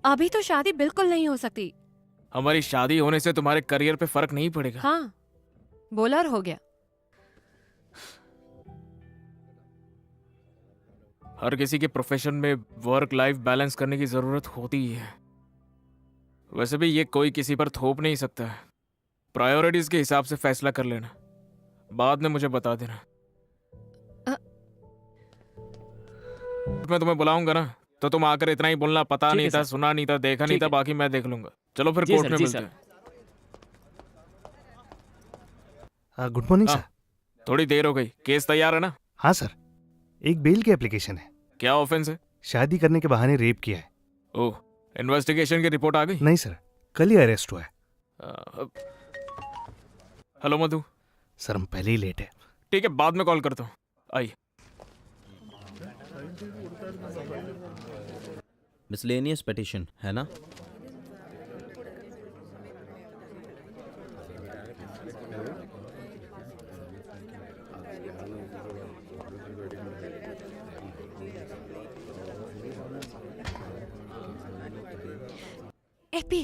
अभी तो शादी बिल्कुल नहीं हो सकती। हमारी शादी होने से तुम्हारे करियर पे फर्क नहीं पड़ेगा। हाँ, बोलर हो गया। हर किसी के प्रोफेशन में वर्क लाइफ बैलेंस करने की जरूरत होती ही है। वैसे भी ये कोई किसी पर थोप नहीं सकता है। प्रायोरिटीज के हिसाब से फैसला कर लेना, बाद में मुझे बता देना। मैं तुम्हें बुलाऊंगा ना, तो तुम आकर इतना ही बोलना, पता नहीं था, सुना नहीं था, देखा नहीं था, बाकी मैं देख लूंगा। चलो फिर कोर्ट में मिलते हैं। Good morning sir. थोड़ी देर हो गई, केस तैयार है ना? हाँ सर, एक बेल की एप्लीकेशन है। क्या ऑफेंस है? शादी करने के बहाने रेप किया है। ओह, इन्वेस्टिगेशन की रिपोर्ट आ गई? नहीं सर, कल ही अरेस्ट हुआ है। हेलो मधु। सर हम पहले ही लेट है। ठीक है, बाद में कॉल करता हूँ। आइए। मिसलेनियस पिटीशन है ना? एपी,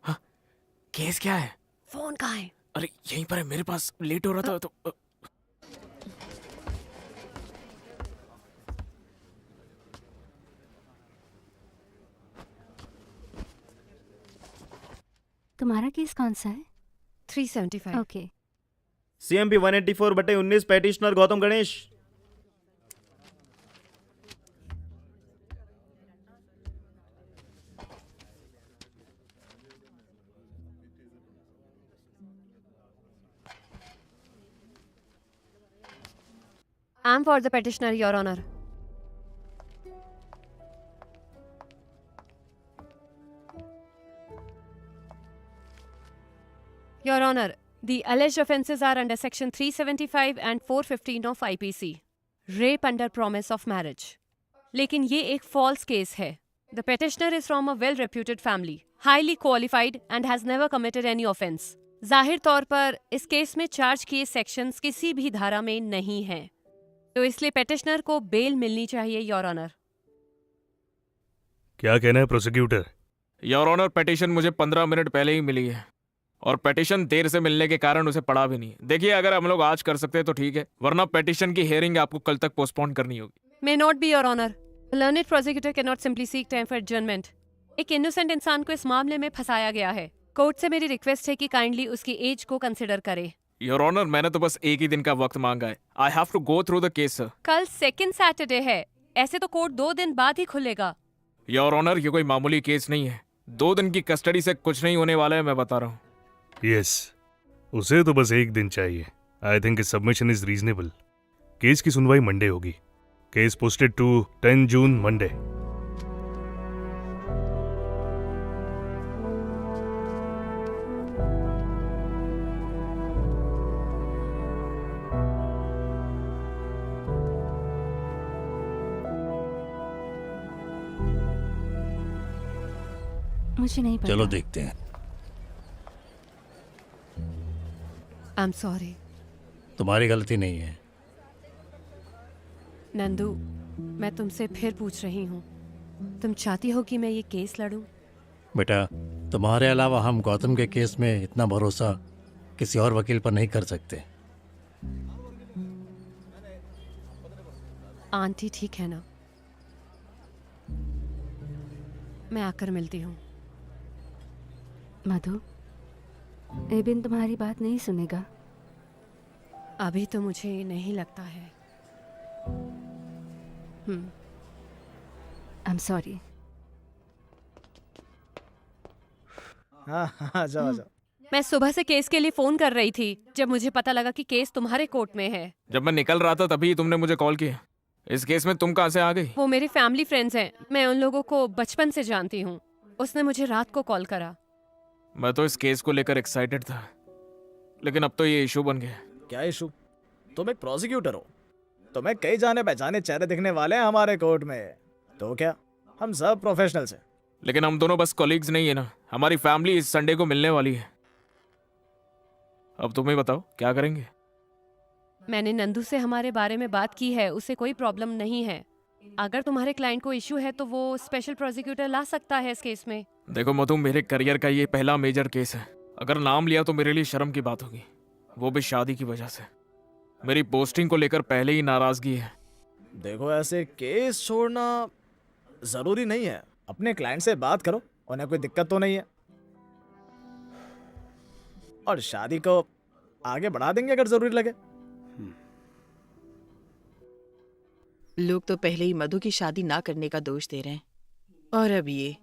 हाँ, केस क्या है? फोन कहाँ है? अरे यहीं पर है मेरे पास, लेट हो रहा था तो। तुम्हारा केस कौन सा है? 375। Okay. CMP 184/19 petitioner Gautam Ganesh. I'm for the petitioner, Your Honor. Your Honor, the alleged offences are under Section 375 and 415 of IPC. Rape under promise of marriage. लेकिन ये एक false case है. The petitioner is from a well-reputed family, highly qualified and has never committed any offence. जाहिर तौर पर इस case में charge किए सेक्शंस किसी भी धारा में नहीं हैं. तो इसलिए पेटिशनर को बेल मिलनी चाहिए, योर ऑनर. क्या कहना है प्रोसिक्यूटर? योर ऑनर, पेटिशन मुझे 15 मिनट पहले ही मिली है और पेटिशन देर से मिलने के कारण उसे पढ़ा भी नहीं. देखिए, अगर हम लोग आज कर सकते हैं तो ठीक है, वरना पेटिशन की हियरिंग आपको कल तक पोस्टपोन करनी होगी. May not be, your honor. The learned prosecutor cannot simply seek time for adjournment. एक इनोसेंट इंसान को इस मामले में फंसाया गया है. कोर्ट से मेरी रिक्वेस्ट है कि काइंडली उसकी एज को कंसिडर करे. योर ऑनर, मैंने तो बस एक ही दिन का वक्त मांगा है. I have to go through the case sir. कल सेकंड सैटरडे है. ऐसे तो कोर्ट 2 दिन बाद ही खुलेगा. योर ऑनर, ये कोई मामूली केस नहीं है. 2 दिन की कस्टडी से कुछ नहीं होने वाला है, मैं बता रहा हूँ. यस, उसे तो बस 1 दिन चाहिए. I think submission is reasonable. Case की सुनवाई मंडे होगी. Case posted to 10 June Monday. मुझे नहीं पता. चलो देखते हैं. I am sorry. तुम्हारी गलती नहीं है. नंदू, मैं तुमसे फिर पूछ रही हूँ, तुम चाहती हो कि मैं ये केस लड़ूं? बेटा, तुम्हारे अलावा हम गौतम के केस में इतना भरोसा किसी और वकील पर नहीं कर सकते. आंटी ठीक है ना? मैं आकर मिलती हूँ. मधु, एबिन तुम्हारी बात नहीं सुनेगा. अभी तो मुझे नहीं लगता है. आई एम सॉरी. हाँ, जाओ जाओ. मैं सुबह से केस के लिए फोन कर रही थी जब मुझे पता लगा कि केस तुम्हारे कोर्ट में है. जब मैं निकल रहा था तभी तुमने मुझे कॉल किया. इस केस में तुम कहाँ से आ गई? वो मेरे फैमिली फ्रेंड्स हैं. मैं उन लोगों को बचपन से जानती हूँ. उसने मुझे रात को कॉल करा. मैं तो इस केस को लेकर एक्साइटेड था, लेकिन अब तो ये इशू बन गया. क्या इशू? तुम एक प्रोसिक्यूटर हो. तुम्हें कई जाने पहचाने चेहरे दिखने वाले हैं हमारे कोर्ट में. तो क्या, हम सब प्रोफेशनल्स हैं. लेकिन हम दोनों बस कॉलीग्स नहीं है ना. हमारी फैमिली इस संडे को मिलने वाली है. अब तुम ही बताओ क्या करेंगे? मैंने नंदू से हमारे बारे में बात की है. उसे कोई प्रॉब्लम नहीं है. अगर तुम्हारे क्लाइंट को इशू है तो वो स्पेशल प्रोसिक्यूटर ला सकता है इस केस में. देखो मधु, मेरे करियर का ये पहला मेजर केस है. अगर नाम लिया तो मेरे लिए शर्म की बात होगी, वो भी शादी की वजह से. मेरी पोस्टिंग को लेकर पहले ही नाराजगी है. देखो, ऐसे केस छोड़ना जरूरी नहीं है. अपने क्लाइंट से बात करो, उन्हें कोई दिक्कत तो नहीं है, और शादी को आगे बढ़ा देंगे अगर जरूरी लगे. लोग तो पहले ही मधु की शादी ना करने का दोष दे रहे हैं, और अब ये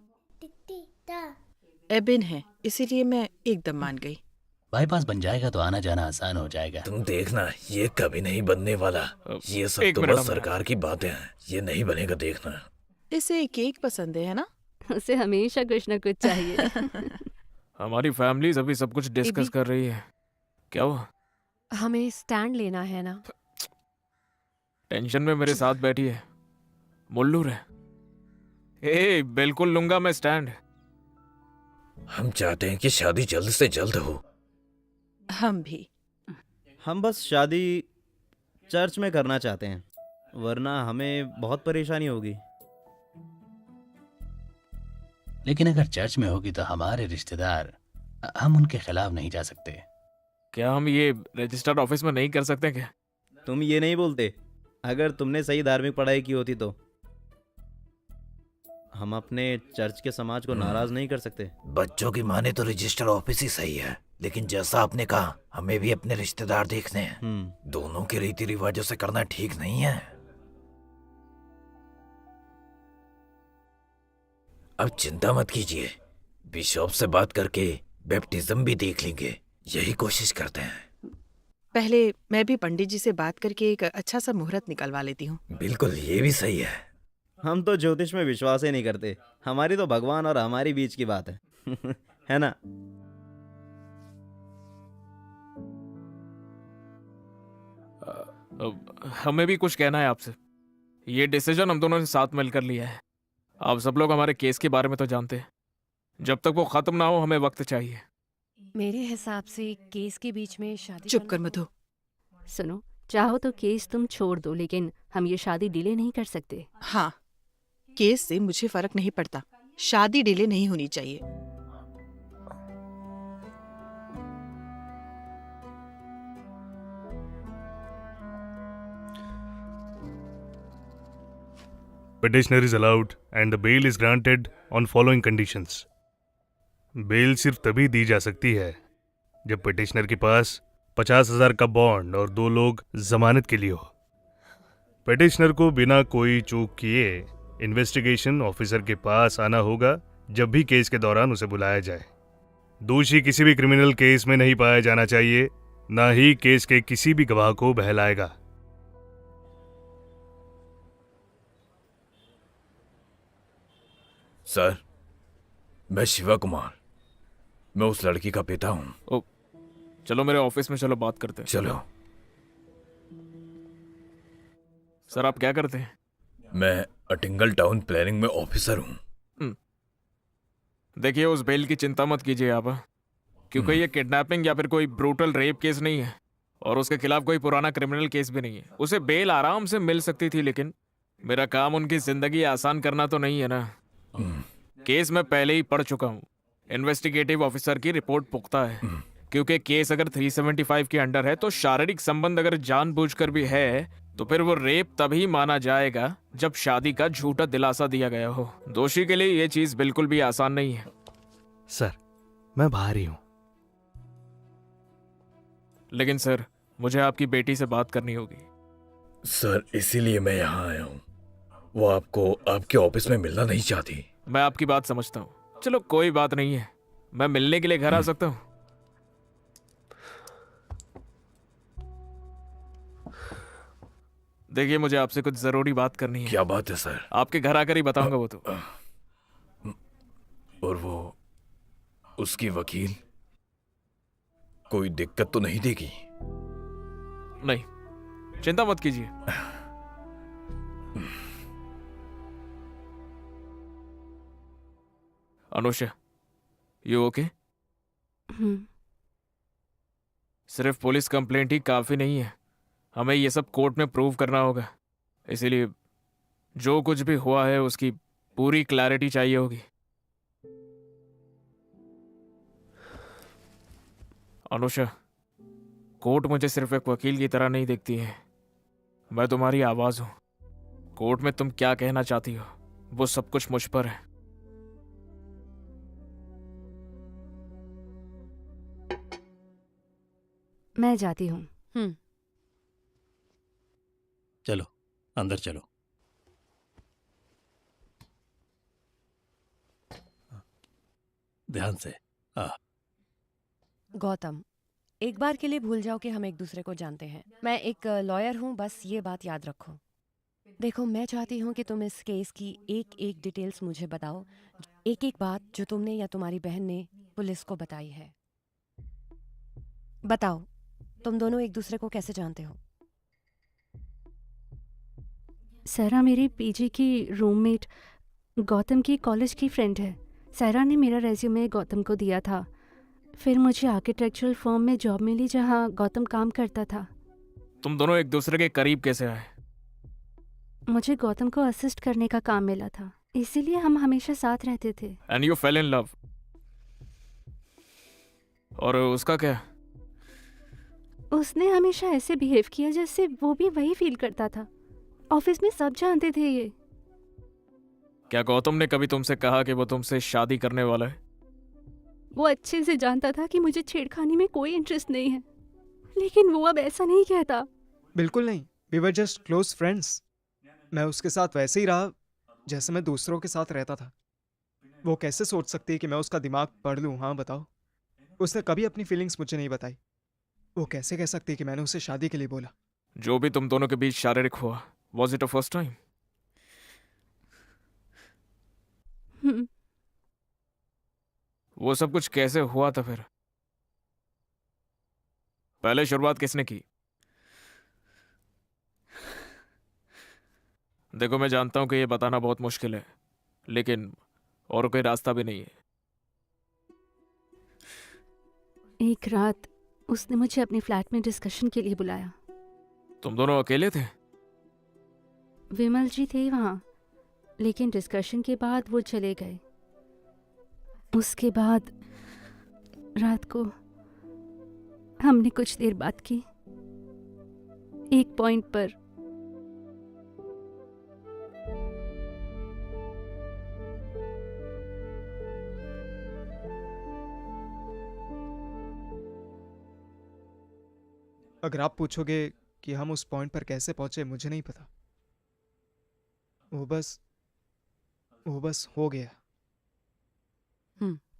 एबिन है, इसीलिए मैं एकदम मान गई. बाईपास बन जाएगा तो आना जाना आसान हो जाएगा. तुम देखना, ये कभी नहीं बनने वाला. ये सब एक तो मिनट, बस सरकार की बातें हैं. ये नहीं बनेगा, देखना. इसे केक पसंद है ना? उसे हमेशा कुछ न कुछ चाहिए. हमारी फैमिली अभी सब कुछ डिस्कस कर रही है. क्या हुआ? हमें स्टैंड लेना है ना. टेंशन में मेरे साथ बैठी है. मुल्लू है. ए, बिल्कुल लूंगा मैं स्टैंड. हम चाहते हैं कि शादी जल्द से जल्द हो. हम भी. हम बस शादी चर्च में करना चाहते हैं, वरना हमें बहुत परेशानी होगी. लेकिन अगर चर्च में होगी तो हमारे रिश्तेदार, हम उनके खिलाफ नहीं जा सकते. क्या हम ये रजिस्टर्ड ऑफिस में नहीं कर सकते क्या? तुम ये नहीं बोलते. अगर तुमने सही धार्मिक पढ़ाई की होती तो हम अपने चर्च के समाज को नाराज नहीं कर सकते. बच्चों की माने तो रजिस्टर ऑफिस ही सही है, लेकिन जैसा आपने कहा, हमें भी अपने रिश्तेदार देखने हैं. दोनों के रीति रिवाजों से करना ठीक नहीं है. अब चिंता मत कीजिए, बिशप से बात करके बैप्टिज्म भी देख लेंगे. यही कोशिश करते हैं. पहले मैं भी पंडित जी से बात करके एक अच्छा सा मुहूर्त निकलवा लेती हूँ. बिल्कुल, ये भी सही है. हम तो ज्योतिष में विश्वास ही नहीं करते. हमारी तो भगवान और हमारी बीच की बात है. है ना? हमें भी कुछ कहना है आपसे। ये डिसीजन हम दोनों ने साथ मिलकर लिया है। आप सब लोग हमारे केस के बारे में तो जानते हैं। जब तक वो खत्म ना हो हमें वक्त चाहिए। मेरे हिसाब से केस के बीच में शादी चुप करना- कर मधु। सुनो, चाहो तो केस तुम छोड़ दो, लेकिन हम ये शादी डिले नहीं कर सकते। हाँ, केस से मुझे फर्क नहीं पड़ता, शादी डिले नहीं होनी चाहिए। Petitioner is allowed and the bail is granted on following conditions. Bail सिर्फ तभी दी जा सकती है जब पिटिशनर के पास 50,000 का बॉन्ड और 2 लोग जमानत के लिए हो। पिटिशनर को बिना कोई चूक किए इन्वेस्टिगेशन ऑफिसर के पास आना होगा जब भी केस के दौरान उसे बुलाया जाए। दोषी किसी भी क्रिमिनल केस में नहीं पाया जाना चाहिए, ना ही केस के किसी भी गवाह को बहलाएगा। सर, मैं शिवा कुमार, मैं उस लड़की का पिता हूँ। चलो मेरे ऑफिस में चलो बात करते हैं। चलो। सर आप क्या करते हैं? मैं अटिंगल टाउन प्लानिंग में ऑफिसर हूँ। देखिए उस बेल की चिंता मत कीजिए आप, क्योंकि ये किडनैपिंग या फिर कोई ब्रूटल रेप केस नहीं है और उसके खिलाफ कोई पुराना क्रिमिनल केस भी नहीं है। उसे बेल आराम से मिल सकती थी, लेकिन मेरा काम उनकी जिंदगी आसान करना तो नहीं है ना। केस मैं पहले ही पढ़ चुका हूँ। इन्वेस्टिगेटिव ऑफिसर की रिपोर्ट पुख्ता है, क्योंकि केस अगर 375 के अंडर है तो शारीरिक संबंध अगर जानबूझकर भी है तो फिर वो रेप तभी माना जाएगा जब शादी का झूठा दिलासा दिया गया हो। दोषी के लिए ये चीज बिल्कुल भी आसान नहीं है। सर, मैं बाहरी हूँ। लेकिन सर, मुझे आपकी बेटी से बात करनी होगी। सर, इसीलिए मैं यहाँ आया हूँ। वो आपको आपके ऑफिस में मिलना नहीं चाहती। मैं आपकी बात समझता हूँ। चलो कोई बात नहीं है, मैं मिलने के लिए घर आ सकता हूँ। देखिए मुझे आपसे कुछ जरूरी बात करनी है। क्या बात है सर? आपके घर आकर ही बताऊंगा वो तो। और वो उसकी वकील कोई दिक्कत तो नहीं देगी? नहीं, चिंता मत कीजिए। Anusha, you okay? सिर्फ पुलिस कंप्लेंट ही काफी नहीं है, हमें ये सब कोर्ट में प्रूव करना होगा। इसीलिए जो कुछ भी हुआ है उसकी पूरी क्लैरिटी चाहिए होगी। अनुषा, कोर्ट मुझे सिर्फ एक वकील की तरह नहीं देखती है, मैं तुम्हारी आवाज हूं। कोर्ट में तुम क्या कहना चाहती हो वो सब कुछ मुझ पर है। मैं जाती हूँ। चलो अंदर चलो। ध्यान से। गौतम, एक बार के लिए भूल जाओ कि हम एक दूसरे को जानते हैं। मैं एक लॉयर हूँ, बस ये बात याद रखो। देखो, मैं चाहती हूँ कि तुम इस केस की एक एक डिटेल्स मुझे बताओ, एक एक बात जो तुमने या तुम्हारी बहन ने पुलिस को बताई है। बताओ, तुम दोनों एक दूसरे को कैसे जानते हो? सहरा मेरी पीजी की रूममेट गौतम की कॉलेज की फ्रेंड है। सहरा ने मेरा रेज्यूमे गौतम को दिया था, फिर मुझे आर्किटेक्चरल फर्म में जॉब मिली जहाँ गौतम काम करता था। तुम दोनों एक दूसरे के करीब कैसे आए? मुझे गौतम को असिस्ट करने का काम मिला था, इसीलिए हम हमेशा साथ रहते थे। And you fail in love. और उसका क्या? उसने हमेशा ऐसे बिहेव किया जैसे वो भी वही फील करता था। ऑफिस में सब जानते थे ये। क्या गौतम ने कभी तुमसे कहा कि वो तुमसे शादी करने वाला है? वो अच्छे से जानता था कि मुझे छेड़खानी में कोई इंटरेस्ट नहीं है, लेकिन वो अब ऐसा नहीं कहता। बिल्कुल नहीं, we were just close friends. मैं उसके साथ वैसे ही रहा जैसे मैं दूसरों के साथ रहता था। वो कैसे सोच सकती है कि मैं उसका दिमाग पढ़ लूँ? हाँ बताओ। उसने कभी अपनी फीलिंग्स मुझे नहीं बताई। वो कैसे कह सकती है कि मैंने उसे शादी के लिए बोला? जो भी तुम दोनों के बीच शारीरिक हुआ, was it a first time? वो सब कुछ कैसे हुआ था फिर? पहले शुरुआत किसने की? देखो, मैं जानता हूँ कि ये बताना बहुत मुश्किल है, लेकिन और कोई रास्ता भी नहीं है। एक रात उसने मुझे अपने फ्लैट में डिस्कशन के लिए बुलाया। तुम दोनों अकेले थे? विमल जी थे वहाँ, लेकिन डिस्कशन के बाद वो चले गए। उसके बाद रात को हमने कुछ देर बात की। एक पॉइंट पर अगर आप पूछोगे कि हम उस पॉइंट पर कैसे पहुंचे, मुझे नहीं पता। वो बस हो गया।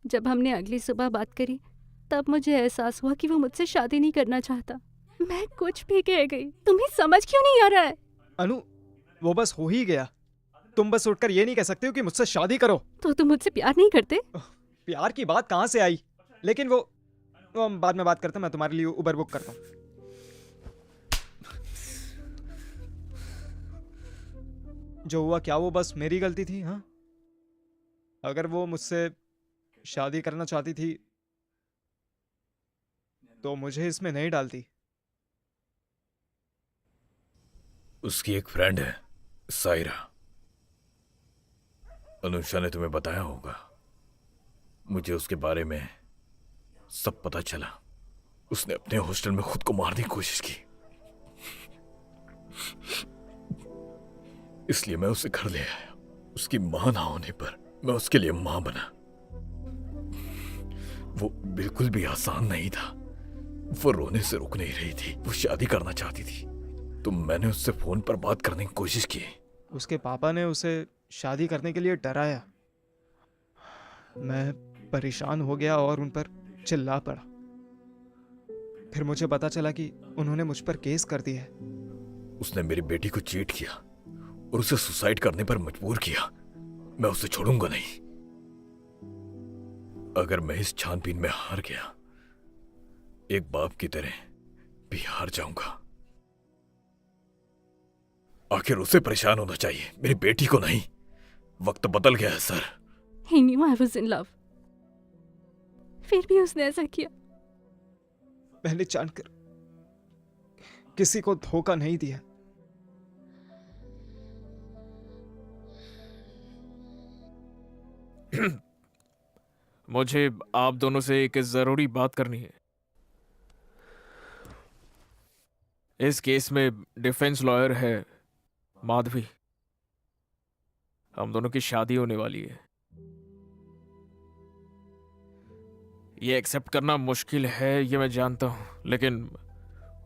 जब हमने अगली सुबह बात करी, तब मुझे एहसास हुआ कि वो मुझसे शादी नहीं करना चाहता। मैं कुछ भी कह गई। तुम्हें समझ क्यों नहीं आ रहा है? अनु, वो बस हो ही गया। तुम बस उठकर ये नहीं कह सकते हो कि मुझसे शादी करो। तो तुम मुझसे प्यार नहीं करते? प्यार की बात कहाँ से आई? लेकिन वो हम बाद में बात करते हैं। मैं तुम्हारे लिए उबर बुक करता हूँ। जो हुआ क्या वो बस मेरी गलती थी? हाँ, अगर वो मुझसे शादी करना चाहती थी तो मुझे इसमें नहीं डालती। उसकी एक फ्रेंड है, सायरा। अनुषा ने तुम्हें बताया होगा। मुझे उसके बारे में सब पता चला। उसने अपने हॉस्टल में खुद को मारने की कोशिश की, इसलिए मैं उसे घर ले आया। उसकी मां ना होने पर मैं उसके लिए मां बना। वो बिल्कुल भी आसान नहीं था। वो रोने से रुक नहीं रही थी। वो शादी करना चाहती थी, तो मैंने उससे फोन पर बात करने की कोशिश की। उसके पापा ने उसे शादी करने के लिए डराया। मैं परेशान हो गया और उन पर चिल्ला पड़ा। फिर मुझे पता चला कि उन्होंने मुझ पर केस कर दिया है। उसने मेरी बेटी को चीट किया और उसे सुसाइड करने पर मजबूर किया। मैं उसे छोड़ूंगा नहीं। अगर मैं इस छानबीन में हार गया, एक बाप की तरह भी हार जाऊंगा। आखिर उसे परेशान होना चाहिए, मेरी बेटी को नहीं। वक्त बदल गया है sir. He knew I was in love. फिर भी उसने ऐसा किया। मैंने जानकर किसी को धोखा नहीं दिया। मुझे आप दोनों से एक जरूरी बात करनी है। इस केस में डिफेंस लॉयर है माधवी। हम दोनों की शादी होने वाली है। ये एक्सेप्ट करना मुश्किल है, ये मैं जानता हूं, लेकिन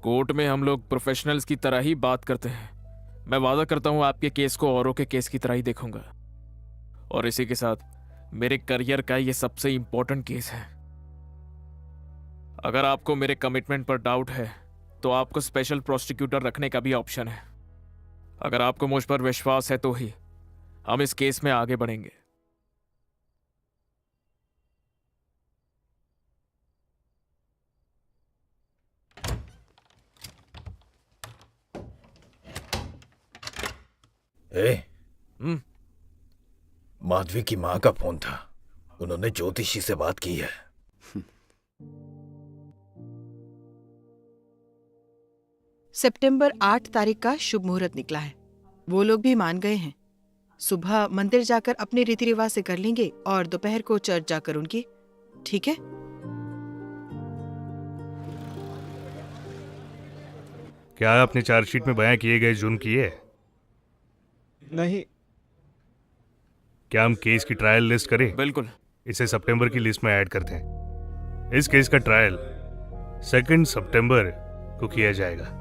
कोर्ट में हम लोग प्रोफेशनल्स की तरह ही बात करते हैं। मैं वादा करता हूं आपके केस को औरों के केस की तरह ही देखूंगा। और इसी के साथ मेरे करियर का ये सबसे इंपॉर्टेंट केस है। अगर आपको मेरे कमिटमेंट पर डाउट है तो आपको स्पेशल प्रोसिक्यूटर रखने का भी ऑप्शन है। अगर आपको मुझ पर विश्वास है तो ही हम इस केस में आगे बढ़ेंगे। माधवी की मां का फोन था। उन्होंने ज्योतिषी से बात की है। सितंबर 8 तारीख का शुभ मुहूर्त निकला है। वो लोग भी मान गए हैं। सुबह मंदिर जाकर अपने रीति रिवाज से कर लेंगे और दोपहर को चर्च जाकर उनकी। ठीक है? क्या आपने चार्जशीट में बयां किए गए जुर्म किए? नहीं। क्या हम केस की ट्रायल लिस्ट करें? बिल्कुल। इसे सितंबर की लिस्ट में ऐड करते हैं। इस केस का ट्रायल 2 सितंबर को किया जाएगा।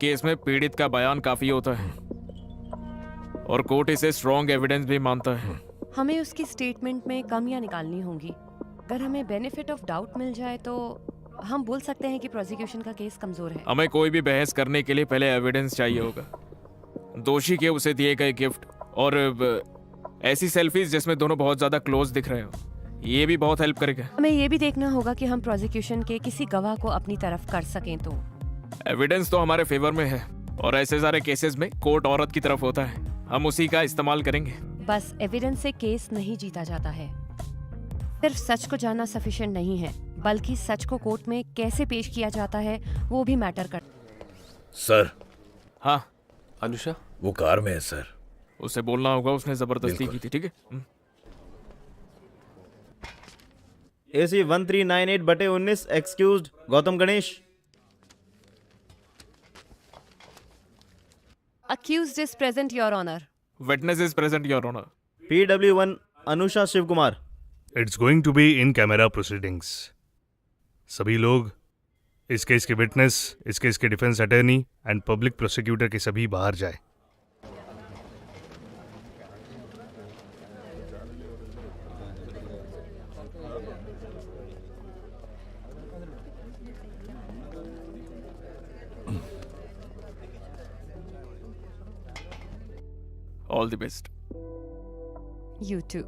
केस में पीड़ित का बयान काफी होता है और कोर्ट इसे स्ट्रॉन्ग एविडेंस भी मानता है। हमें उसकी स्टेटमेंट में कमियां निकालनी होंगी। अगर हमें बेनिफिट ऑफ डाउट मिल जाए तो हम बोल सकते हैं कि प्रोसिक्यूशन का केस कमजोर है। हमें कोई भी बहस करने के लिए पहले एविडेंस चाहिए होगा। दोषी के उसे दिए गए गिफ्ट और ऐसी सेल्फीज जिसमें दोनों बहुत ज्यादा क्लोज दिख रहे हो, ये भी बहुत हेल्प करेगा। हमें ये भी देखना होगा कि हम प्रोसिक्यूशन के किसी गवाह को अपनी तरफ कर सकें तो। एविडेंस तो हमारे फेवर में है और ऐसे सारे केसेस में कोर्ट औरत की तरफ होता है, हम उसी का इस्तेमाल करेंगे। बस एविडेंस से केस नहीं जीता जाता है। सिर्फ सच को जानना सफिशिएंट नहीं है, बल्कि सच को कोर्ट में कैसे पेश किया जाता है वो भी मैटर कर। सर। हाँ अनुषा, वो कार में है सर। उसे बोलना होगा उसने जबरदस्ती की थी, ठीक है? AC 1398/19 excused Gautam Ganesh. Accused is present, Your Honor. Witness is present, Your Honor. PW1 Anusha Shiv Kumar. It's going to be in camera proceedings. सभी लोग, इस केस के विटनेस, इस केस के defence attorney and public prosecutor के सभी बाहर जाए। All the best. You too.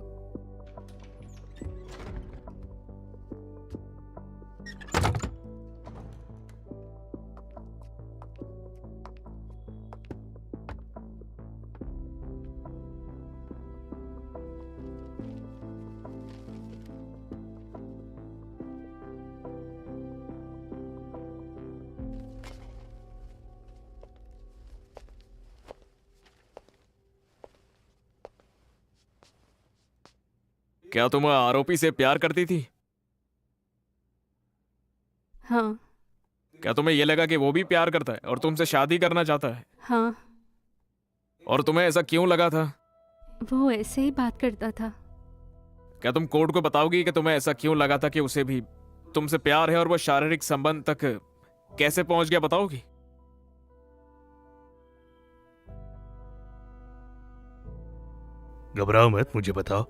क्या तुम आरोपी से प्यार करती थी? हाँ। क्या तुम्हें यह लगा कि वो भी प्यार करता है और तुमसे शादी करना चाहता है? हाँ। और तुम्हें ऐसा क्यों लगा था? वो ऐसे ही बात करता था। क्या तुम कोर्ट को बताओगी कि तुम्हें ऐसा क्यों लगा था कि उसे भी तुमसे प्यार है और वो शारीरिक संबंध तक कैसे पहुंच गया, बताओगी? घबराओ मत, मुझे बताओ।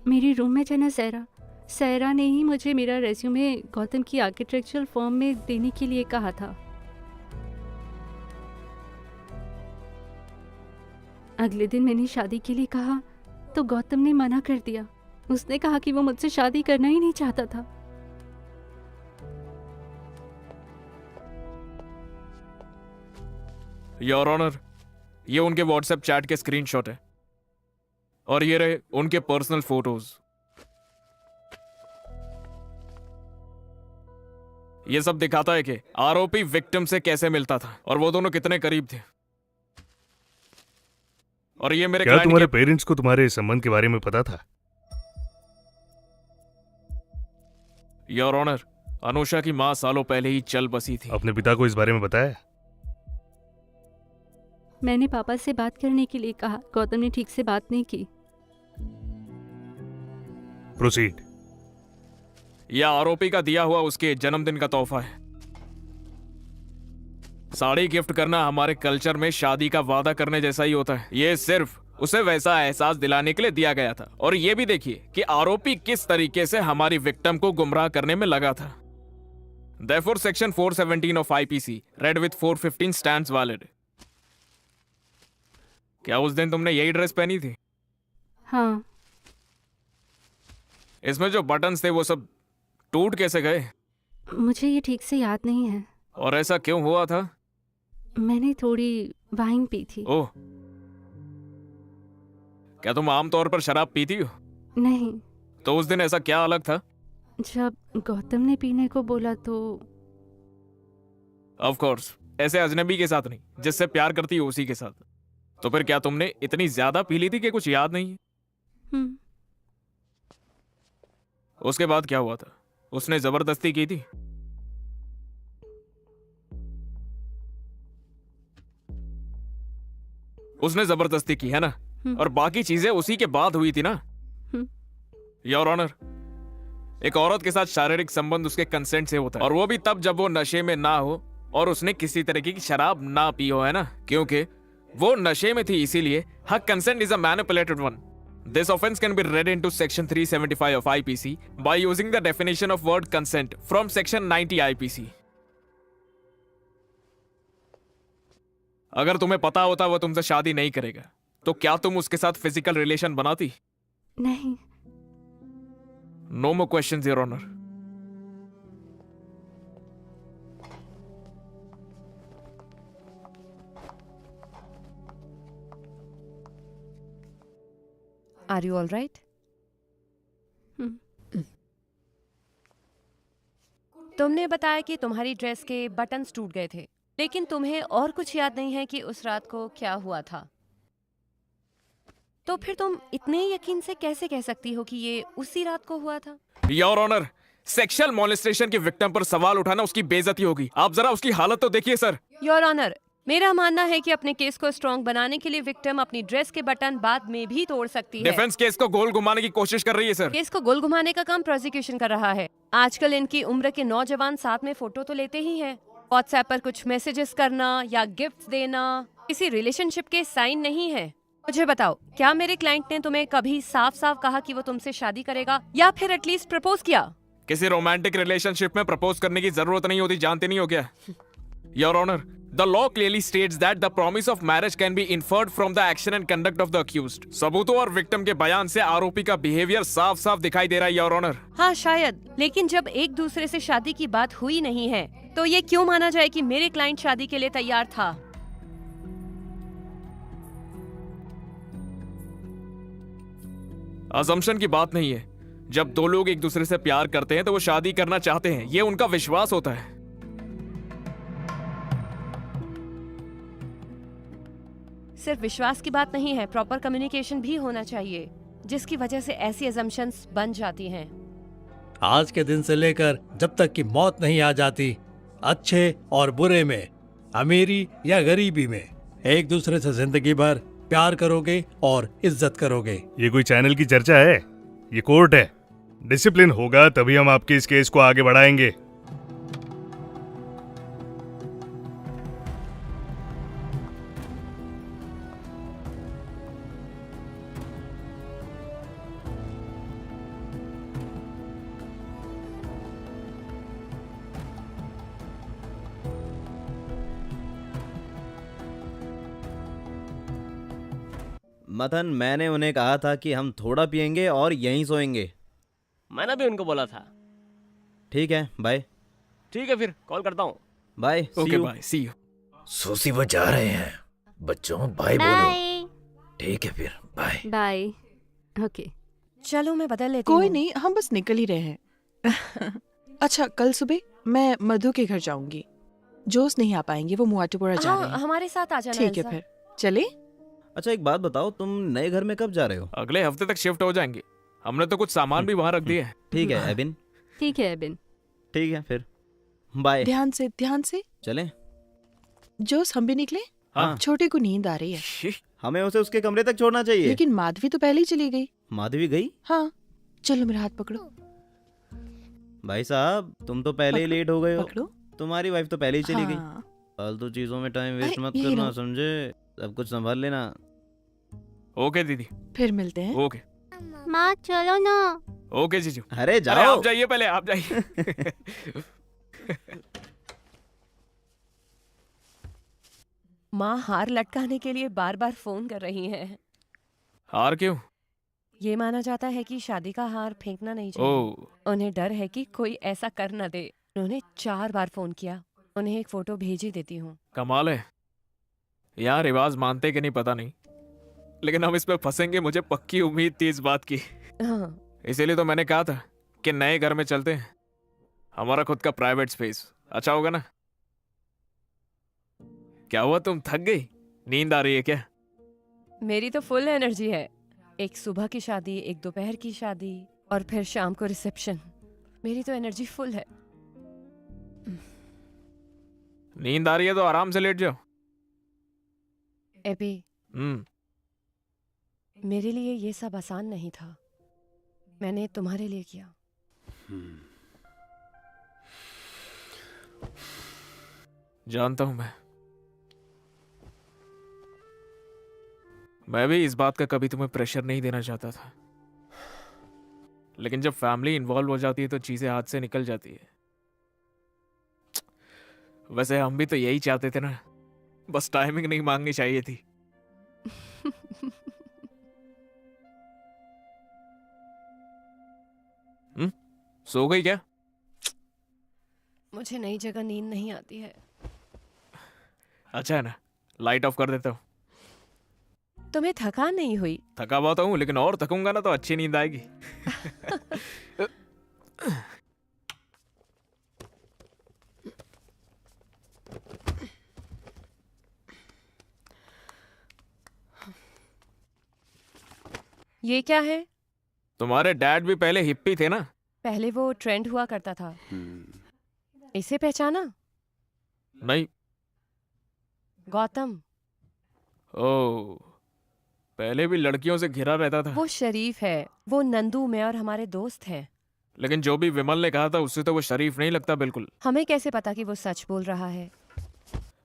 मेरी रूममेट है ना सहरा, सहरा ने ही मुझे मेरा रेज्यूमे गौतम की आर्किटेक्चरल फर्म में देने के लिए कहा था। अगले दिन मैंने शादी के लिए कहा तो गौतम ने मना कर दिया। उसने कहा कि वो मुझसे शादी करना ही नहीं चाहता था। योर ऑनर, ये उनके व्हाट्सएप चैट के स्क्रीनशॉट है और ये रहे उनके पर्सनल फोटोज। ये सब दिखाता है कि आरोपी विक्टिम से कैसे मिलता था और वो दोनों कितने करीब थे। और ये मेरे क्या तुम्हारे पेरेंट्स को तुम्हारे संबंध के बारे में पता था? योर ऑनर, अनुषा की मां सालों पहले ही चल बसी थी। अपने पिता को इस बारे में बताया? मैंने पापा से बात करने के लिए कहा, गौतम ने ठीक से बात नहीं की। प्रोसीड। यह आरोपी का दिया हुआ उसके जन्मदिन का तोहफा है। साड़ी गिफ्ट करना हमारे कल्चर में शादी का वादा करने जैसा ही होता है। यह सिर्फ उसे वैसा एहसास दिलाने के लिए दिया गया था। और यह भी देखिए कि आरोपी किस तरीके से हमारी विक्टिम को गुमराह करने में लगा था। Therefore, Section 417 of IPC, read with 415 stands valid. क्या उस दिन तुमने यही ड्रेस पहनी थी? हाँ। इसमें जो बटन्स थे वो सब टूट कैसे गए? मुझे ये ठीक से याद नहीं है। और ऐसा क्यों हुआ था? मैंने थोड़ी वाइन पी थी। ओह, क्या तुम आमतौर पर शराब पीती हो? नहीं। तो उस दिन ऐसा क्या अलग था? जब गौतम ने पीने को बोला तो। ऑफ कोर्स, ऐसे अजनबी के साथ नहीं, जिससे प्यार करती हो उसी के साथ। तो फिर क्या तुमने इतनी ज्यादा पी ली थी कि कुछ याद नहीं है? उसके बाद क्या हुआ था? उसने जबरदस्ती की थी? उसने जबरदस्ती की है ना? और बाकी चीजें उसी के बाद हुई थी ना? योर ऑनर, एक औरत के साथ शारीरिक संबंध उसके कंसेंट से होता है, और वो भी तब जब वो नशे में ना हो और उसने किसी तरीके की शराब ना पी हो, है ना? क्योंकि वो नशे में थी, इसीलिए हर consent is a manipulated one. This offense can be read into section 375 of IPC by using the definition of word consent from section 90 IPC. अगर तुम्हें पता होता वो तुमसे शादी नहीं करेगा तो क्या तुम उसके साथ फिजिकल रिलेशन बनाती? नहीं। No more questions, Your Honor. Are you all right? तुमने बताया कि तुम्हारी ड्रेस के बटन्स टूट गए थे, लेकिन तुम्हें और कुछ याद नहीं है कि उस रात को क्या हुआ था। तो फिर तुम इतने यकीन से कैसे कह सकती हो कि ये उसी रात को हुआ था? योर ऑनर, सेक्सुअल मॉलेस्टेशन की विक्टिम पर सवाल उठाना उसकी बेइज्जती होगी। आप जरा उसकी हालत तो देखिए सर। योर ऑनर, मेरा मानना है कि अपने केस को स्ट्रॉन्ग बनाने के लिए विक्टिम अपनी ड्रेस के बटन बाद में भी तोड़ सकती है। डिफेंस केस को गोल घुमाने की कोशिश कर रही है सर। केस को गोल घुमाने का काम प्रोसिक्यूशन कर रहा है। आजकल इनकी उम्र के नौजवान साथ में फोटो तो लेते ही हैं। व्हाट्सएप पर कुछ मैसेजेस करना या गिफ्ट देना किसी रिलेशनशिप के साइन नहीं है। मुझे बताओ, क्या मेरे क्लाइंट ने तुम्हें कभी साफ साफ कहा कि वो तुमसे शादी करेगा या फिर एटलीस्ट प्रपोज किया? किसी रोमांटिक रिलेशनशिप में प्रपोज करने की जरूरत नहीं होती, जानते नहीं हो क्या? Your honour, the law clearly states that the promise of marriage can be inferred from the action and conduct of the accused. सबूतों और विक्टिम के बयान से आरोपी का बिहेवियर साफ साफ दिखाई दे रहा है योर ऑनर। हाँ शायद, लेकिन जब एक दूसरे से शादी की बात हुई नहीं है तो ये क्यों माना जाए कि मेरे क्लाइंट शादी के लिए तैयार था? असम्पशन की बात नहीं है। जब दो लोग एक दूसरे से प्यार करते हैं तो वो शादी करना चाहते हैं, ये उनका विश्वास होता है। सिर्फ विश्वास की बात नहीं है, प्रॉपर कम्युनिकेशन भी होना चाहिए, जिसकी वजह से ऐसी असम्पशंस बन जाती हैं। आज के दिन से लेकर जब तक कि मौत नहीं आ जाती, अच्छे और बुरे में, अमीरी या गरीबी में, एक दूसरे से जिंदगी भर प्यार करोगे और इज्जत करोगे। ये कोई चैनल की चर्चा है? ये कोर्ट है। डिसिप्लिन होगा तभी हम आपके इस केस को आगे बढ़ाएंगे। मथन, मैंने उन्हें कहा था कि हम थोड़ा पियेंगे और यहीं सोएंगे। मैंने भी उनको बोला था। ठीक है, बाय। ठीक है, फिर कॉल करता हूँ। Bye. Okay bye, see you. सोसी वो जा रहे हैं। बच्चों बाय बोलो। ठीक है फिर, बाय। बाय। ओके, चलो मैं बदल लेती हूँ। कोई नहीं, हम बस निकल ही रहे हैं। अच्छा, कल सुबह मैं मधु के घर जाऊंगी। जोश नहीं आ पाएंगे, वो मुआटुपुरा जा रहे हाँ, हैं। हमारे साथ आ जाना। ठीक है एल्सा। फिर चले। अच्छा एक बात बताओ, तुम नए घर में कब जा रहे हो? अगले हफ्ते तक शिफ्ट हो जाएंगे। हमने तो कुछ सामान भी वहां रख दिए हैं। ठीक है एबिन। ठीक है एबिन। ठीक है फिर, बाय। ध्यान से चलें? जोश, हम भी निकले। हाँ। छोटे को नींद आ रही है। हमें उसे उसके कमरे तक छोड़ना चाहिए। लेकिन माधवी तो पहले ही चली गई। माधवी गई? हाँ, चलो मेरा हाथ पकड़ो। भाई साहब, तुम तो पहले ही लेट हो गए हो। पकड़ो। तुम्हारी वाइफ तो पहले ही चली गई। हाँ। फालतू चीजों में टाइम वेस्ट अरे, मत यही करना, रहो। समझे? सब कुछ संभाल लेना। ओके दीदी। फिर मिलते हैं। ओके। माँ चलो ना। ओके जीजू। अरे जाओ। अरे आप जाइए पहले, आप जाइए। माँ हार लटकाने के लिए बार बार फोन कर रही हैं। हार क्यों? ये माना जाता है कि शादी का हार फेंकना नहीं चाहिए। ओह। उन्हें डर है कि कोई ऐसा कर न दे। उन्होंने 4 बार फोन किया। उन्हें एक फोटो भेज ही देती हूँ। कमाल है। यहाँ रिवाज मानते कि नहीं पता नहीं, लेकिन हम इस पे फंसेंगे, मुझे पक्की उम्मीद थी इस बात की। हाँ। इसीलिए तो मैंने कहा था कि नए घर में चलते हैं, हमारा खुद का प्राइवेट स्पेस। अच्छा होगा ना? क्या हुआ, तुम थक गई? नींद आ रही है क्या? मेरी तो फुल एनर्जी है। एक सुबह की शादी, एक दोपहर की शादी और फिर शाम को रिसेप्शन। मेरी तो एनर्जी फुल है। नींद आ रही है तो आराम से लेट जाओ। एबी, हम्म। मेरे लिए ये सब आसान नहीं था। मैंने तुम्हारे लिए किया। जानता हूं मैं। मैं भी इस बात का कभी तुम्हें प्रेशर नहीं देना चाहता था, लेकिन जब फैमिली इन्वॉल्व हो जाती है तो चीजें हाथ से निकल जाती है। वैसे हम भी तो यही चाहते थे ना, बस टाइमिंग नहीं मांगनी चाहिए थी। सो गई क्या? मुझे नई जगह नींद नहीं आती है। अच्छा है ना, लाइट ऑफ कर देता हूँ। तुम्हें थकान नहीं हुई? थका बहुत हूँ, लेकिन और थकूंगा ना तो अच्छी नींद आएगी। ये क्या है? तुम्हारे डैड भी पहले हिप्पी थे ना? पहले वो ट्रेंड हुआ करता था। इसे पहचाना? नहीं। गौतम। ओ, पहले भी लड़कियों से घिरा रहता था। वो शरीफ है। वो नंदू, मैं और हमारे दोस्त हैं। लेकिन जो भी विमल ने कहा था उससे तो वो शरीफ नहीं लगता बिल्कुल। हमें कैसे पता कि वो सच बोल रहा है?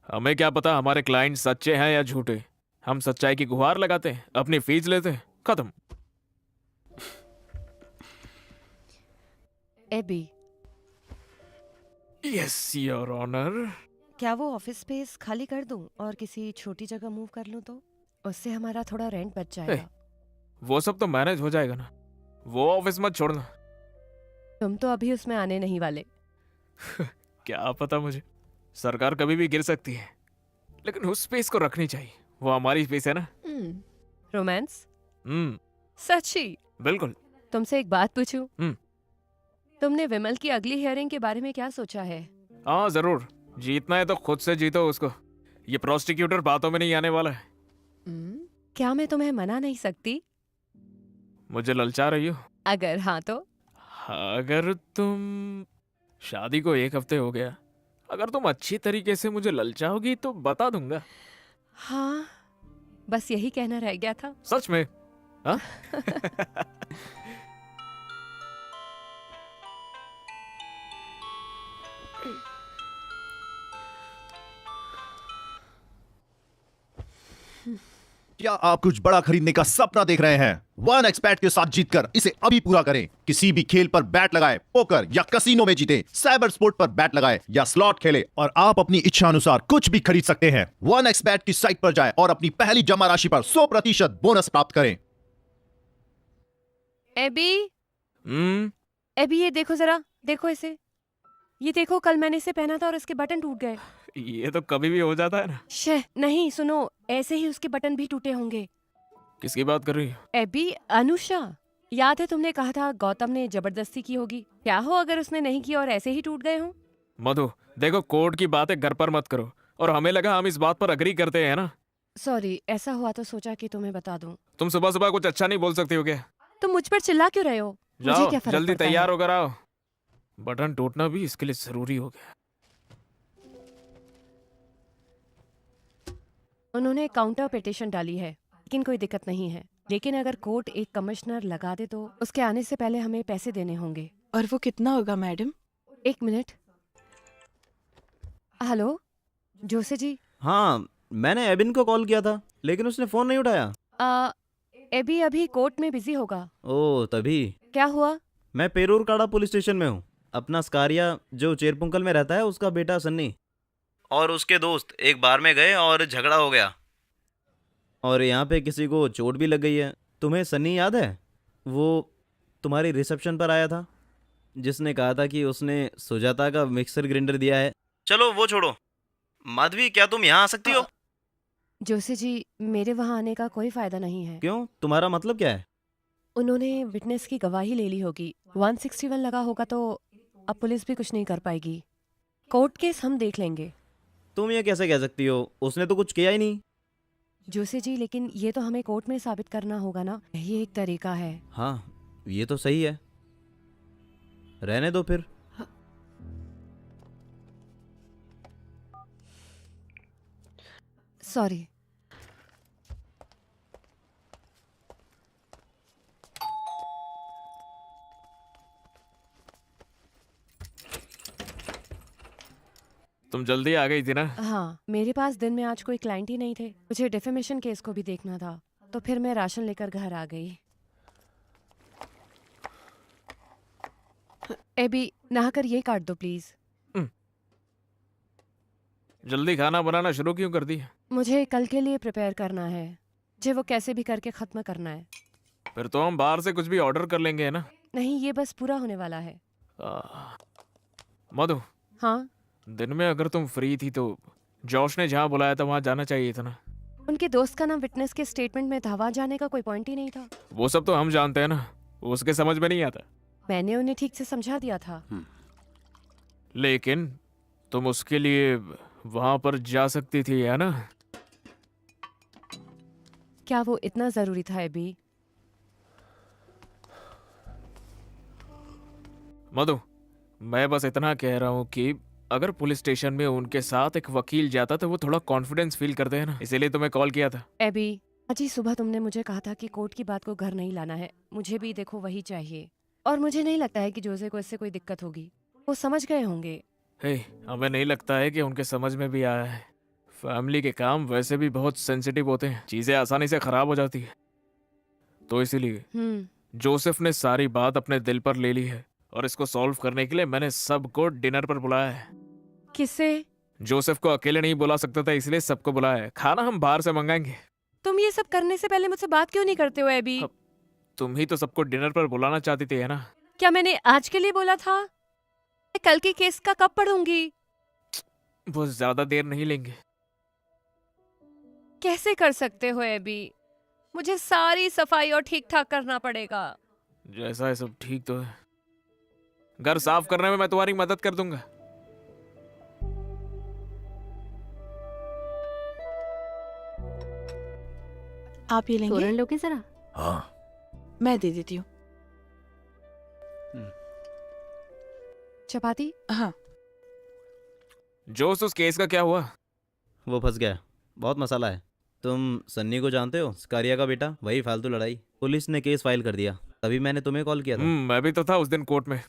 हमें क्या पता हमारे क्लाइंट सच्चे हैं या झूठे। हम सच्चाई की गुहार लगाते हैं, अपनी फीस लेते हैं, खत्म। एबी। Yes your honour. क्या वो ऑफिस स्पेस खाली कर दूं और किसी छोटी जगह मूव कर लूं तो? उससे हमारा थोड़ा रेंट बच जाएगा। वो सब तो मैनेज हो जाएगा ना, वो ऑफिस मत छोड़ना। तुम तो अभी उसमें आने नहीं वाले। क्या पता मुझे, सरकार कभी भी गिर सकती है, लेकिन उस स्पेस को रखनी चाहिए, वो हमारी स्पेस है ना। रोमांस? सच्ची? बिल्कुल। तुमसे एक बात पूछूं? तुमने विमल की अगली हियरिंग के बारे में क्या सोचा है? हाँ जरूर, जीतना है तो खुद से जीतो उसको। ये प्रोसिक्यूटर बातों में नहीं आने वाला है। क्या मैं तुम्हें मना नहीं सकती? मुझे ललचा रही हो? अगर हाँ तो? अगर तुम, शादी को 1 हफ्ते हो गया, अगर तुम अच्छी तरीके से मुझे ललचाओगी तो बता दूंगा। हाँ, बस यही कहना रह गया था। सच में? हाँ? क्या आप कुछ बड़ा खरीदने का सपना देख रहे हैं? वन एक्सपेट के साथ जीतकर इसे अभी पूरा करें। किसी भी खेल पर बैट लगाए, पोकर या कसिनो में जीते, साइबर स्पोर्ट पर बैट लगाए या स्लॉट खेले और आप अपनी इच्छा अनुसार कुछ भी खरीद सकते हैं। वन एक्सपेट की साइट पर जाएं और अपनी पहली जमा राशि पर 100% बोनस प्राप्त करें। एबी, एबी ये देखो जरा, देखो इसे। ये देखो, कल मैंने इसे पहना था और इसके बटन टूट गए। ये तो कभी भी हो जाता है ना। शे, नहीं सुनो, ऐसे ही उसके बटन भी टूटे होंगे। किसकी बात कर रही हो? एबी, अनुषा। याद है तुमने कहा था गौतम ने जबरदस्ती की होगी? क्या हो अगर उसने नहीं की और ऐसे ही टूट गए हों? मधु देखो, कोर्ट की बातें घर पर मत करो, और हमें लगा हम इस बात पर अग्री करते हैं ना। सॉरी, ऐसा हुआ तो सोचा कि तुम्हें बता दूं। तुम सुबह सुबह कुछ अच्छा नहीं बोल सकती हो क्या? तुम मुझ पर चिल्ला क्यों रहे हो? मुझे जाओ क्या फर्क जल्दी पड़ता है? तैयार होकर आओ, बटन टूटना भी इसके लिए जरूरी हो गया। उन्होंने काउंटर पिटीशन डाली है, लेकिन कोई दिक्कत नहीं है। लेकिन अगर कोर्ट एक कमिश्नर लगा दे तो उसके आने से पहले हमें पैसे देने होंगे। और वो कितना होगा मैडम? 1 मिनट। हेलो जोसे जी। हाँ, मैंने एबिन को कॉल किया था लेकिन उसने फोन नहीं उठाया। एबी अभी कोर्ट में बिजी होगा। ओह तभी। क्या हुआ? मैं पेरूर काड़ा पुलिस स्टेशन में हूँ। अपना स्कारिया जो चेरपुंकल में रहता है, उसका बेटा सन्नी और उसके दोस्त एक बार में गए और झगड़ा हो गया और यहाँ पे किसी को चोट भी लग गई है। तुम्हें सन्नी याद है? वो तुम्हारी रिसेप्शन पर आया था, जिसने कहा था कि उसने सुजाता का मिक्सर ग्राइंडर दिया है। चलो वो छोड़ो, माधवी क्या तुम यहाँ आ सकती हो? जोसे जी, मेरे वहाँ आने का कोई फायदा नहीं है। क्यों, तुम्हारा मतलब क्या है? उन्होंने विटनेस की गवाही ले ली होगी, 161 लगा होगा, तो अब पुलिस भी कुछ नहीं कर पाएगी। कोर्ट केस हम देख लेंगे। तुम ये कैसे कह सकती हो? उसने तो कुछ किया ही नहीं। जोसे जी, लेकिन ये तो हमें कोर्ट में साबित करना होगा ना, यही एक तरीका है। हाँ ये तो सही है, रहने दो फिर। सॉरी। तुम जल्दी आ गई थी ना? हाँ, मेरे पास दिन में आज कोई क्लाइंट ही नहीं थे। मुझे डिफेमेशन केस को भी देखना था। तो फिर मैं राशन लेकर घर आ गई। एबी, नहाकर ये काट दो प्लीज। जल्दी खाना बनाना शुरू क्यों कर दी? मुझे कल के लिए प्रिपेयर करना है, मुझे वो कैसे भी करके खत्म करना है। फिर तो हम बाहर से कुछ भी ऑर्डर कर लेंगे, है ना? नहीं, ये बस पूरा होने वाला है। मधु, हाँ, दिन में अगर तुम फ्री थी तो जॉश ने जहाँ बुलाया था वहाँ जाना चाहिए था ना? उनके दोस्त का नाम विटनेस के स्टेटमेंट में था, वहाँ जाने का कोई पॉइंट ही नहीं था। वो सब तो हम जानते हैं ना, उसके समझ में नहीं आता। मैंने उन्हें ठीक से समझा दिया था। लेकिन तुम उसके लिए वहां पर जा सकती थी, है ना? क्या वो इतना जरूरी था एबी? मधु, मैं बस इतना कह रहा हूँ कि अगर पुलिस स्टेशन में उनके साथ एक वकील जाता तो वो थोड़ा कॉन्फिडेंस फील करते हैं ना, इसीलिए तुम्हें कॉल किया था। एबी, आज ही सुबह तुमने मुझे कहा था कि कोर्ट की बात को घर नहीं लाना है। मुझे भी देखो वही चाहिए, और मुझे नहीं लगता है कि जोसे को इससे कोई दिक्कत होगी। वो समझ गए होंगे। हे, हमें नहीं लगता है कि उनके समझ में भी आया है। फैमिली के काम वैसे भी बहुत सेंसिटिव होते हैं, चीजें आसानी से खराब हो जाती है, तो इसीलिए जोसेफ ने सारी बात अपने दिल पर ले ली है और इसको सॉल्व करने के लिए मैंने सबको डिनर पर बुलाया है। किसे? जोसेफ को अकेले नहीं बुला सकता था, इसलिए सबको बुलाया है। खाना हम बाहर से मंगाएंगे। तुम ये सब करने से पहले मुझसे बात क्यों नहीं करते हो एबी? तुम ही तो सबको डिनर पर बुलाना चाहती थी, है ना? क्या मैंने आज के लिए बोला था? मैं कल के केस का कब पढ़ूंगी? वो ज्यादा देर नहीं लेंगे। कैसे कर सकते हो एबी? मुझे सारी सफाई और ठीक ठाक करना पड़ेगा। जैसा है सब ठीक तो है। घर साफ करने में मैं तुम्हारी मदद कर दूंगा। आप ये लेंगे? तोरण लोगे जरा? हाँ, मैं दे देती हूँ। चपाती? हाँ। जोश, उस केस का क्या हुआ? वो फंस गया, बहुत मसाला है। तुम सन्नी को जानते हो, स्कारिया का बेटा, वही फालतू लड़ाई। पुलिस ने केस फाइल कर दिया, तभी मैंने तुम्हें कॉल किया था। मैं भी तो था उस दिन कोर्ट में।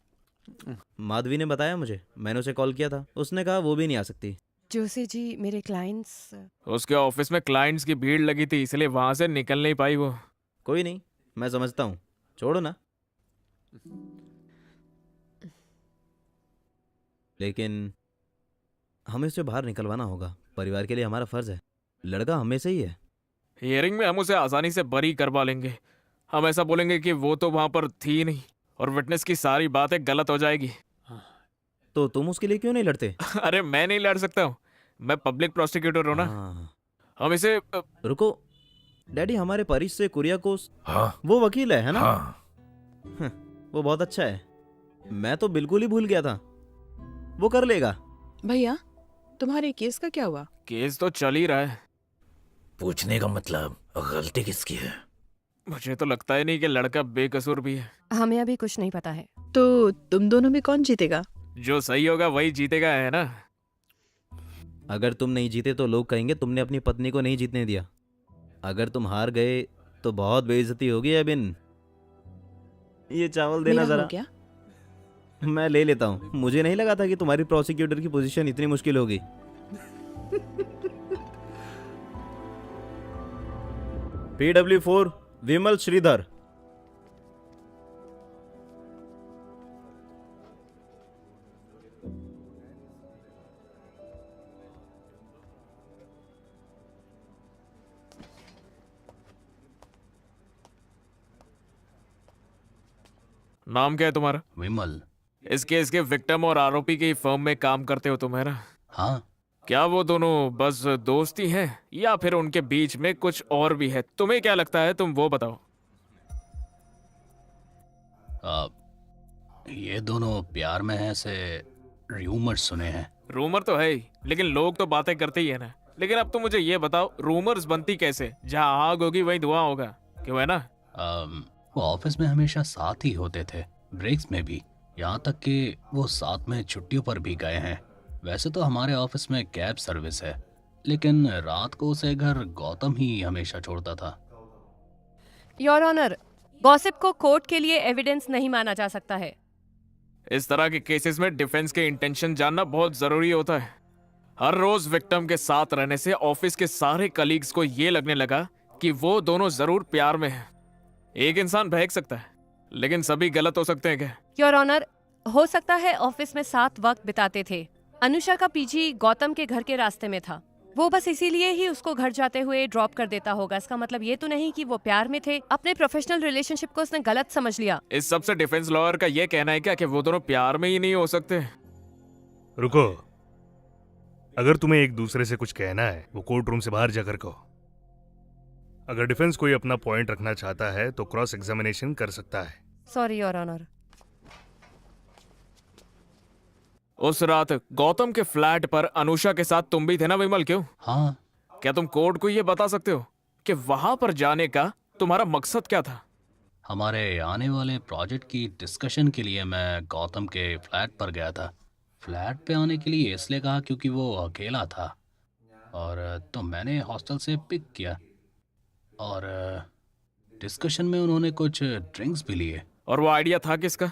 माधवी ने बताया मुझे, मैंने उसे कॉल किया था, उसने कहा वो भी नहीं आ सकती। जोशी जी, मेरे क्लाइंट्स। उसके ऑफिस में क्लाइंट्स की भीड़ लगी थी, इसलिए वहां से निकल नहीं पाई वो। कोई नहीं, मैं समझता हूँ, छोड़ो ना। लेकिन हमें उसे बाहर निकलवाना होगा, परिवार के लिए हमारा फर्ज है। लड़का हमें से ही है। हियरिंग में हम उसे आसानी से बरी करवा लेंगे। हम ऐसा बोलेंगे कि वो तो वहां पर थी नहीं और विटनेस की सारी बातें गलत हो जाएगी। तो तुम उसके लिए क्यों नहीं लड़ते? अरे मैं नहीं लड़ सकता हूँ, मैं पब्लिक प्रोसिक्यूटर हूँ ना। हम इसे रुको डैडी, हमारे परिस से कुरियाकोस, हाँ, वो वकील है ना? हाँ। वो बहुत अच्छा है, मैं तो बिल्कुल ही भूल गया था। वो कर लेगा। भैया, तुम्हारे केस का क्या हुआ? केस तो चल ही रहा है। पूछने का मतलब गलती किसकी है? मुझे तो लगता ही नहीं कि लड़का बेकसूर भी है। हमें अभी कुछ नहीं पता है। तो तुम दोनों में कौन जीतेगा? जो सही होगा वही जीतेगा, है ना? अगर तुम नहीं जीते तो लोग कहेंगे तुमने अपनी पत्नी को नहीं जीतने दिया। अगर तुम हार गए तो बहुत बेइज्जती होगी। अबिन, ये चावल देना मेरा जरा। हो गया? मैं ले लेता हूँ। मुझे नहीं लगा था कि तुम्हारी प्रोसिक्यूटर की पोजीशन इतनी मुश्किल होगी। PW4 विमल श्रीधर। नाम क्या है तुम्हारा? विमल। इस केस के विक्टिम और आरोपी की फर्म में काम करते हो तुम, है ना? हाँ। क्या वो दोनों बस दोस्ती हैं या फिर उनके बीच में कुछ और भी है? तुम्हें क्या लगता है, तुम वो बताओ। ये दोनों प्यार में हैं, से रूमर्स सुने हैं। रूमर तो है ही, लेकिन लोग तो बातें करते ही है ना। लेकिन अब तो मुझे ये बताओ, रूमर्स बनती कैसे? जहाँ आग होगी वहीं धुआं होगा, क्यों, है ना? वो ऑफिस में हमेशा साथ ही होते थे, ब्रेक्स में भी, यहाँ तक कि वो साथ में छुट्टियों पर भी गए हैं। वैसे तो हमारे ऑफिस में कैब सर्विस है, लेकिन रात को उसे घर गौतम ही हमेशा छोड़ता था। योर ऑनर, गॉसिप को कोर्ट के लिए एविडेंस नहीं माना जा सकता है। इस तरह के केसेस में डिफेंस के इंटेंशन जानना बहुत जरूरी होता है। हर रोज विक्टिम के साथ रहने से ऑफिस के सारे कलीग्स को ये लगने लगा कि वो दोनों जरूर प्यार में हैं। एक इंसान बहक सकता है, लेकिन सभी गलत हो सकते हैं क्या? योर ऑनर, हो सकता है ऑफिस में साथ वक्त बिताते थे। अनुषा का पीजी गौतम के घर के रास्ते में था। वो बस इसीलिए ही उसको घर जाते हुए ड्रॉप कर देता होगा। इसका मतलब ये तो नहीं कि वो प्यार में थे। अपने प्रोफेशनल रिलेशनशिप को उसने गलत समझ लिया। इस सबसे डिफेंस लॉयर का ये कहना है क्या कि वो दोनों प्यार में ही नहीं हो सकते? रुको, अगर तुम्हें एक दूसरे से कुछ कहना है वो कोर्ट रूम से बाहर जाकर कहो। अगर डिफेंस कोई अपना पॉइंट रखना चाहता है तो क्रॉस एग्जामिनेशन कर सकता है। Sorry your honour. उस रात गौतम के फ्लैट पर अनुषा के साथ तुम भी थे ना विमल? क्यों? हाँ। क्या तुम कोर्ट को ये बता सकते हो कि वहां पर जाने का तुम्हारा मकसद क्या था? हमारे आने वाले प्रोजेक्ट की डिस्कशन के लिए मैं गौतम के फ्लैट पर गया था। फ्लैट पे आने के लिए इसलिए कहा क्योंकि वो अकेला था, और तो मैंने हॉस्टल से पिक किया, और डिस्कशन में उन्होंने कुछ ड्रिंक्स भी लिए। और वो आइडिया था किसका?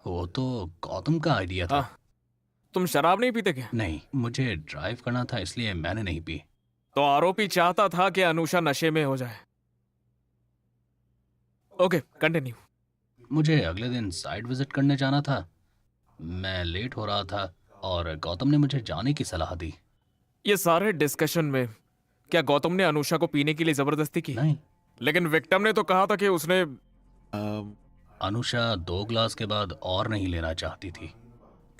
वो तो गौतम का आइडिया था। तुम शराब नहीं पीते क्या? नहीं, मुझे ड्राइव करना था इसलिए मैंने नहीं पी। तो आरोपी चाहता था कि अनुषा नशे में हो जाए। Okay, continue. मुझे अगले दिन साइट विजिट करने जाना था। मैं लेट हो रहा था और गौतम ने मुझे जाने की सलाह दी। ये सारे डिस्कशन में क्या गौतम ने अनुषा को पीने के लिए जबरदस्ती की? नहीं। लेकिन विक्टिम ने तो कहा था कि उसने अनुषा 2 ग्लास के बाद और नहीं लेना चाहती थी,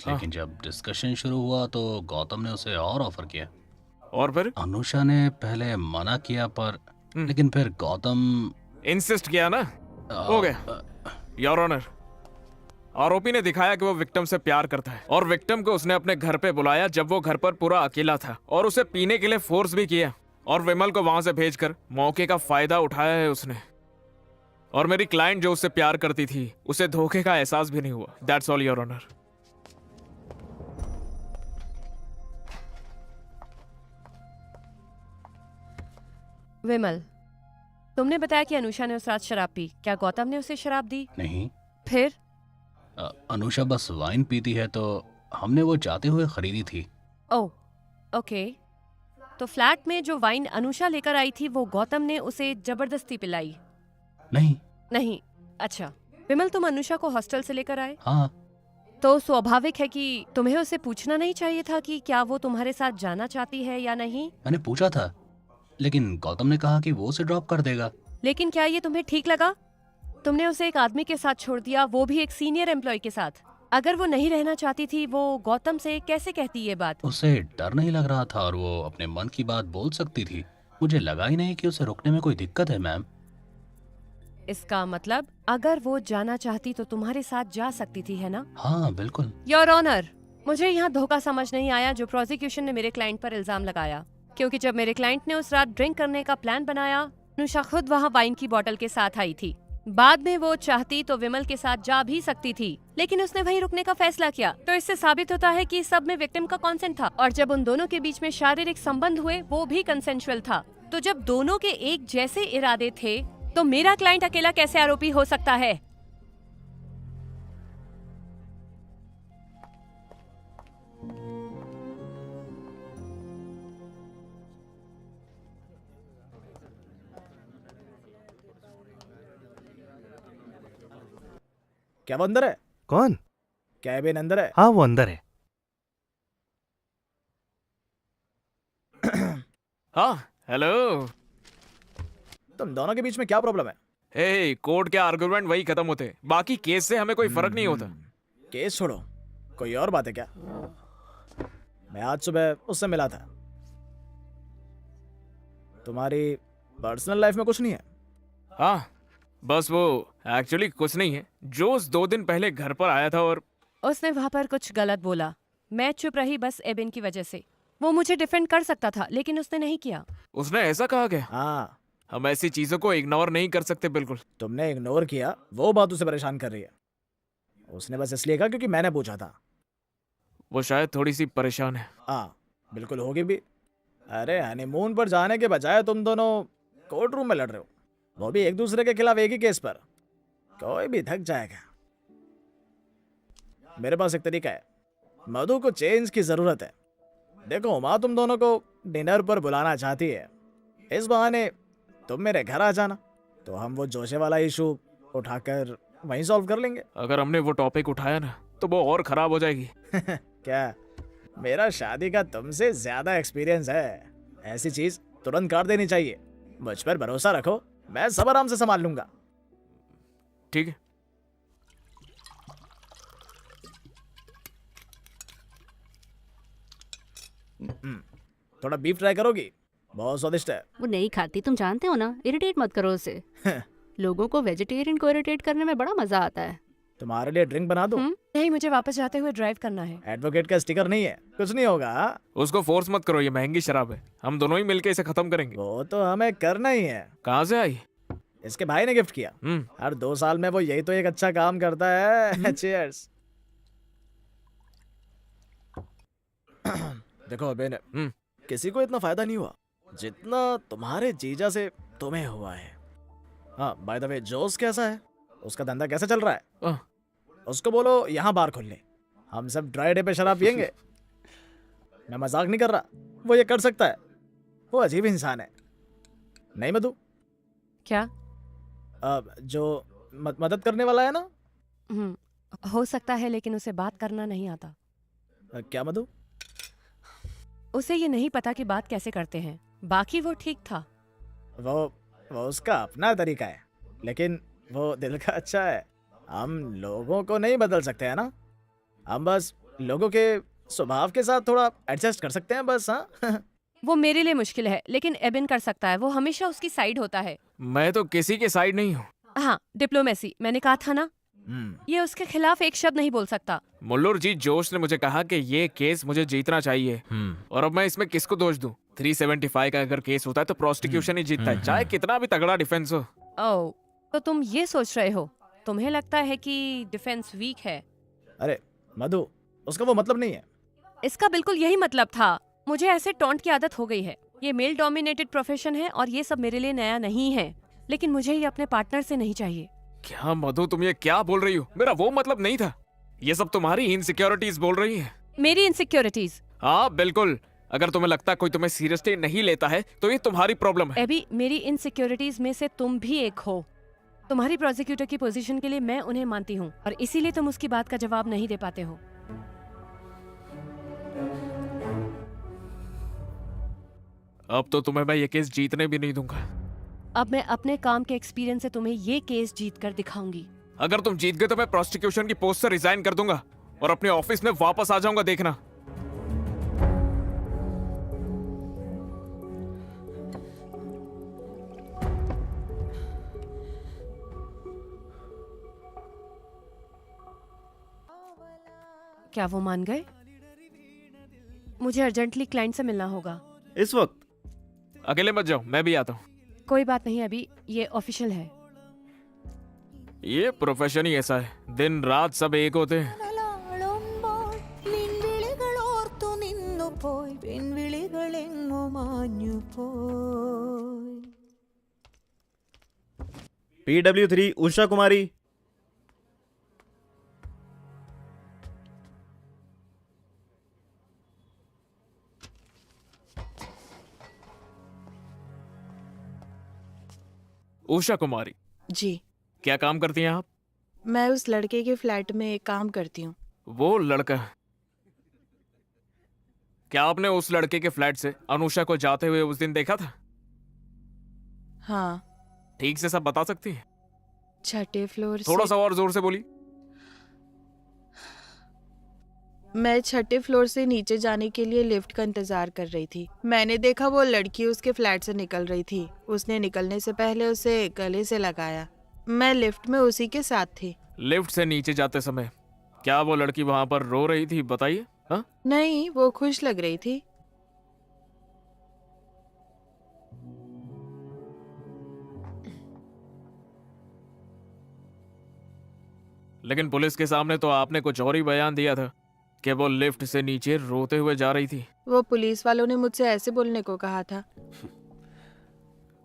लेकिन जब डिस्कशन शुरू हुआ तो गौतम ने उसे और ऑफर किया। और फिर अनुषा ने पहले मना किया, पर लेकिन फिर गौतम इंसिस्ट किया ना। हो गया योर ऑनर। आरोपी ने दिखाया कि वो विक्टिम से प्यार करता है, और विक्टिम को उसने अपने घर पे बुलाया जब वो घर पर पूरा अकेला था, और उसे पीने के लिए फोर्स भी किया, और विमल को वहां से भेजकर मौके का फायदा उठाया है उसने। और मेरी क्लाइंट जो उससे प्यार करती थी उसे धोखे का एहसास भी नहीं हुआ। That's all your honour. Vimal, तुमने बताया कि अनुषा ने उस रात शराब पी। क्या गौतम ने उसे शराब दी? नहीं। फिर? अनुषा बस वाइन पीती है, तो हमने वो चाहते हुए खरीदी थी। ओह, ओके। तो फ्लैट में जो वाइन अनुषा लेकर आई थी वो गौतम ने उसे जबरदस्ती पिलाई? नहीं। नहीं, अच्छा। विमल, तुम अनुषा को हॉस्टल से लेकर आए? हाँ। तो स्वाभाविक है कि तुम्हें उसे पूछना नहीं चाहिए था कि क्या वो तुम्हारे साथ जाना चाहती है या नहीं? मैंने पूछा था, लेकिन गौतम ने कहा कि वो उसे ड्रॉप कर देगा। लेकिन क्या ये तुम्हें ठीक लगा? तुमने उसे एक आदमी के साथ छोड़ दिया, वो भी एक सीनियर एम्प्लॉय के साथ। अगर वो नहीं रहना चाहती थी, वो गौतम से कैसे कहती ये बात? उसे डर नहीं लग रहा था और वो अपने मन की बात बोल सकती थी। मुझे लगा ही नहीं कि उसे रोकने में कोई दिक्कत है, मैम। इसका मतलब अगर वो जाना चाहती तो तुम्हारे साथ जा सकती थी, है ना? हाँ, बिल्कुल। योर ऑनर, मुझे यहाँ धोखा समझ नहीं आया जो प्रोसिक्यूशन ने मेरे क्लाइंट पर इल्जाम लगाया, क्योंकि जब मेरे क्लाइंट ने उस रात ड्रिंक करने का प्लान बनाया, अनुषा खुद वहाँ वाइन की बोतल के साथ आई थी। बाद में वो चाहती तो विमल के साथ जा भी सकती थी, लेकिन उसने वहीं रुकने का फैसला किया। तो इससे साबित होता है कि सब में विक्टिम का कंसेंट था, और जब उन दोनों के बीच में शारीरिक संबंध हुए वो भी कंसेंशुअल था। तो जब दोनों के एक जैसे इरादे थे तो मेरा क्लाइंट अकेला कैसे आरोपी हो सकता है? क्या वो अंदर है? कौन? कैबिन अंदर है? हाँ, वो अंदर है। हाँ, हेलो। तुम दोनों के बीच में क्या प्रॉब्लम है? हे, कोर्ट के आर्गुमेंट वही खत्म होते, बाकी केस से हमें कोई फर्क नहीं होता। केस छोड़ो, कोई और बात है क्या? मैं आज सुबह उससे मिला था। तुम्हारी पर्सनल लाइफ में कुछ नहीं है? हाँ, बस वो एक्चुअली कुछ नहीं है। जोस 2 दिन पहले घर पर आया था और उसने वहाँ पर कुछ गलत बोला। मैं चुप रही बस एबिन की वजह से। वो मुझे डिफेंड कर सकता था, लेकिन उसने नहीं किया। उसने ऐसा कहा क्या? हाँ। हम ऐसी चीजों को इग्नोर नहीं कर सकते। बिल्कुल। तुमने इग्नोर किया, वो बात उसे परेशान कर रही है। उसने बस इसलिए कहा क्योंकि मैंने पूछा था। वो शायद थोड़ी सी परेशान है। हाँ, बिल्कुल होगी भी। अरे, हनीमून पर जाने के बजाय तुम दोनों कोर्ट रूम में लड़ रहे हो, वो भी एक दूसरे के खिलाफ एक ही केस पर। कोई भी थक जाएगा। मेरे पास एक तरीका है। मधु को चेंज की जरूरत है। देखो, माँ तुम दोनों को डिनर पर बुलाना चाहती है, इस बहाने तुम मेरे घर आ जाना, तो हम वो जोशे वाला इशू उठाकर वहीं सॉल्व कर लेंगे। अगर हमने वो टॉपिक उठाया ना तो वो और खराब हो जाएगी। क्या मेरा शादी का तुमसे ज्यादा एक्सपीरियंस है, ऐसी चीज तुरंत कर देनी चाहिए। मुझ पर भरोसा रखो, मैं सब आराम से संभाल लूंगा। ठीक है। थोड़ा बीफ ट्राई करोगी? बहुत स्वादिष्ट है। वो नहीं खाती, तुम जानते हो ना। इरिटेट मत करो उसे। लोगों को वेजिटेरियन को इरिटेट करने में बड़ा मजा आता है। तुम्हारे लिए ड्रिंक बना दूं? नहीं, मुझे वापस जाते हुए ड्राइव करना है। एडवोकेट का स्टिकर नहीं है, कुछ नहीं होगा। उसको फोर्स मत करो, ये महंगी शराब है। हम दोनों ही मिलके इसे खत्म करेंगे। वो तो हमें करना ही है। कहाँ से आई? इसके भाई ने गिफ्ट किया। हर 2 साल में वो यही तो एक अच्छा काम करता है। चीयर्स। देखो अबेन, किसी को इतना फायदा नहीं हुआ जितना तुम्हारे जीजा से तुम्हें हुआ है। हाँ, बाय द वे, जोस कैसा है? उसका धंधा कैसा चल रहा है? उसको बोलो यहाँ बार खोल ले, हम सब ड्राई डे पे शराब पियेंगे। मैं मजाक नहीं कर रहा, वो ये कर सकता है। वो अजीब इंसान है, नहीं मधु? क्या? जो मदद करने वाला है ना। हो सकता है, लेकिन उसे बात करना नहीं आता। क्या मधु? उसे ये नहीं पता कि बात कैसे करते हैं। बाकी वो ठीक था। वो उसका अपना तरीका है, लेकिन वो दिल का अच्छा है। हम लोगों को नहीं बदल सकते हैं ना, हम बस लोगों के स्वभाव के साथ थोड़ा एडजस्ट कर सकते हैं बस। हाँ। वो मेरे लिए मुश्किल है, लेकिन एबिन कर सकता है। वो हमेशा उसकी साइड होता है। मैं तो किसी के साइड नहीं हूँ। हाँ, डिप्लोमेसी, मैंने कहा था ना। ये उसके खिलाफ एक शब्द नहीं बोल सकता। मुल्लुर जी, जोश ने मुझे कहा कि ये केस मुझे जीतना चाहिए, और अब मैं इसमें किसको दोष दूं? 375 का अगर केस होता है तो प्रोसिक्यूशन ही जीतता है, चाहे कितना भी तगड़ा डिफेंस हो। ओह, तो तुम ये सोच रहे हो? तुम्हें लगता है कि डिफेंस वीक है? अरे मधु, उसका वो मतलब नहीं है। इसका बिल्कुल यही मतलब था। मुझे ऐसे टॉन्ट की आदत हो गई है। ये मेल डोमिनेटेड प्रोफेशन है और ये सब मेरे लिए नया नहीं है, लेकिन मुझे ये अपने पार्टनर से नहीं चाहिए। क्या मधु, तुम ये क्या बोल रही हो? मेरा वो मतलब नहीं था। ये सब तुम्हारी इनसिक्योरिटीज बोल रही है। मेरी इनसिक्योरिटीज? हाँ बिल्कुल। अगर तुम्हें लगता कोई तुम्हें सीरियसली नहीं लेता है तो ये तुम्हारी प्रॉब्लम है। एबी, मेरी इनसिक्योरिटीज में से तुम भी एक हो। तुम्हारी प्रोसिक्यूटर की पोजीशन के लिए मैं उन्हें मानती हूँ, और इसीलिए तुम उसकी बात का जवाब नहीं दे पाते हो। अब तो तुम्हें मैं ये केस जीतने भी नहीं दूंगा। अब मैं अपने काम के एक्सपीरियंस से तुम्हें ये केस जीत कर दिखाऊंगी। अगर तुम जीत गए तो मैं प्रोसिक्यूशन की पोस्ट से रिजाइन कर दूंगा और अपने ऑफिस में वापस आ जाऊंगा, देखना। क्या वो मान गए? मुझे अर्जेंटली क्लाइंट से मिलना होगा। इस वक्त? अकेले मत जाओ, मैं भी आता हूँ। कोई बात नहीं अभी, ये ऑफिशियल है। ये प्रोफेशन ही ऐसा है, दिन रात सब एक होते हैं। PW3 उषा कुमारी। उषा कुमारी जी। क्या काम करती हैं आप? मैं उस लड़के के फ्लैट में काम करती हूँ। वो लड़का? क्या आपने उस लड़के के फ्लैट से अनुषा को जाते हुए उस दिन देखा था? हाँ। ठीक से सब बता सकती हैं? 6ठे फ्लोर थोड़ा से। सा और जोर से बोली। मैं 6ठे फ्लोर से नीचे जाने के लिए लिफ्ट का इंतजार कर रही थी। मैंने देखा वो लड़की उसके फ्लैट से निकल रही थी। उसने निकलने से पहले उसे गले से लगाया। मैं लिफ्ट में उसी के साथ थी। लिफ्ट से नीचे जाते समय क्या वो लड़की वहां पर रो रही थी? बताइए। हाँ? नहीं, वो खुश लग रही थी। लेकिन पुलिस के सामने तो आपने कुछ और ही बयान दिया था कि वो लिफ्ट से नीचे रोते हुए जा रही थी। वो पुलिस वालों ने मुझसे ऐसे बोलने को कहा था।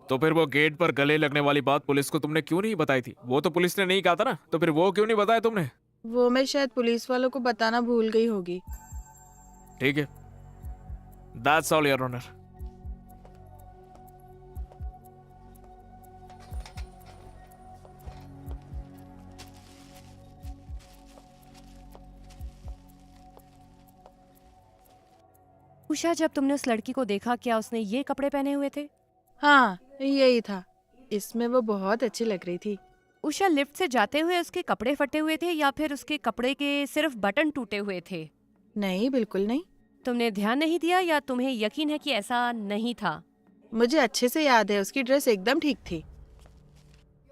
तो फिर वो गेट पर गले लगने वाली बात पुलिस को तुमने क्यों नहीं बताई थी? वो तो पुलिस ने नहीं कहा था ना, तो फिर वो क्यों नहीं बताया तुमने? वो मैं शायद पुलिस वालों को बताना भूल गई होगी। ठीक है, that's all your honour. Usha, जब तुमने उस लड़की को देखा, क्या उसने ये कपड़े पहने हुए थे? हाँ, यही था। इसमें वो बहुत अच्छी लग रही थी। उषा, लिफ्ट से जाते हुए उसके कपड़े फटे हुए थे या फिर उसके कपड़े के सिर्फ बटन टूटे हुए थे? नहीं, बिल्कुल नहीं। तुमने ध्यान नहीं दिया या तुम्हें यकीन है कि ऐसा नहीं था? मुझे अच्छे से याद है, उसकी ड्रेस एकदम ठीक थी।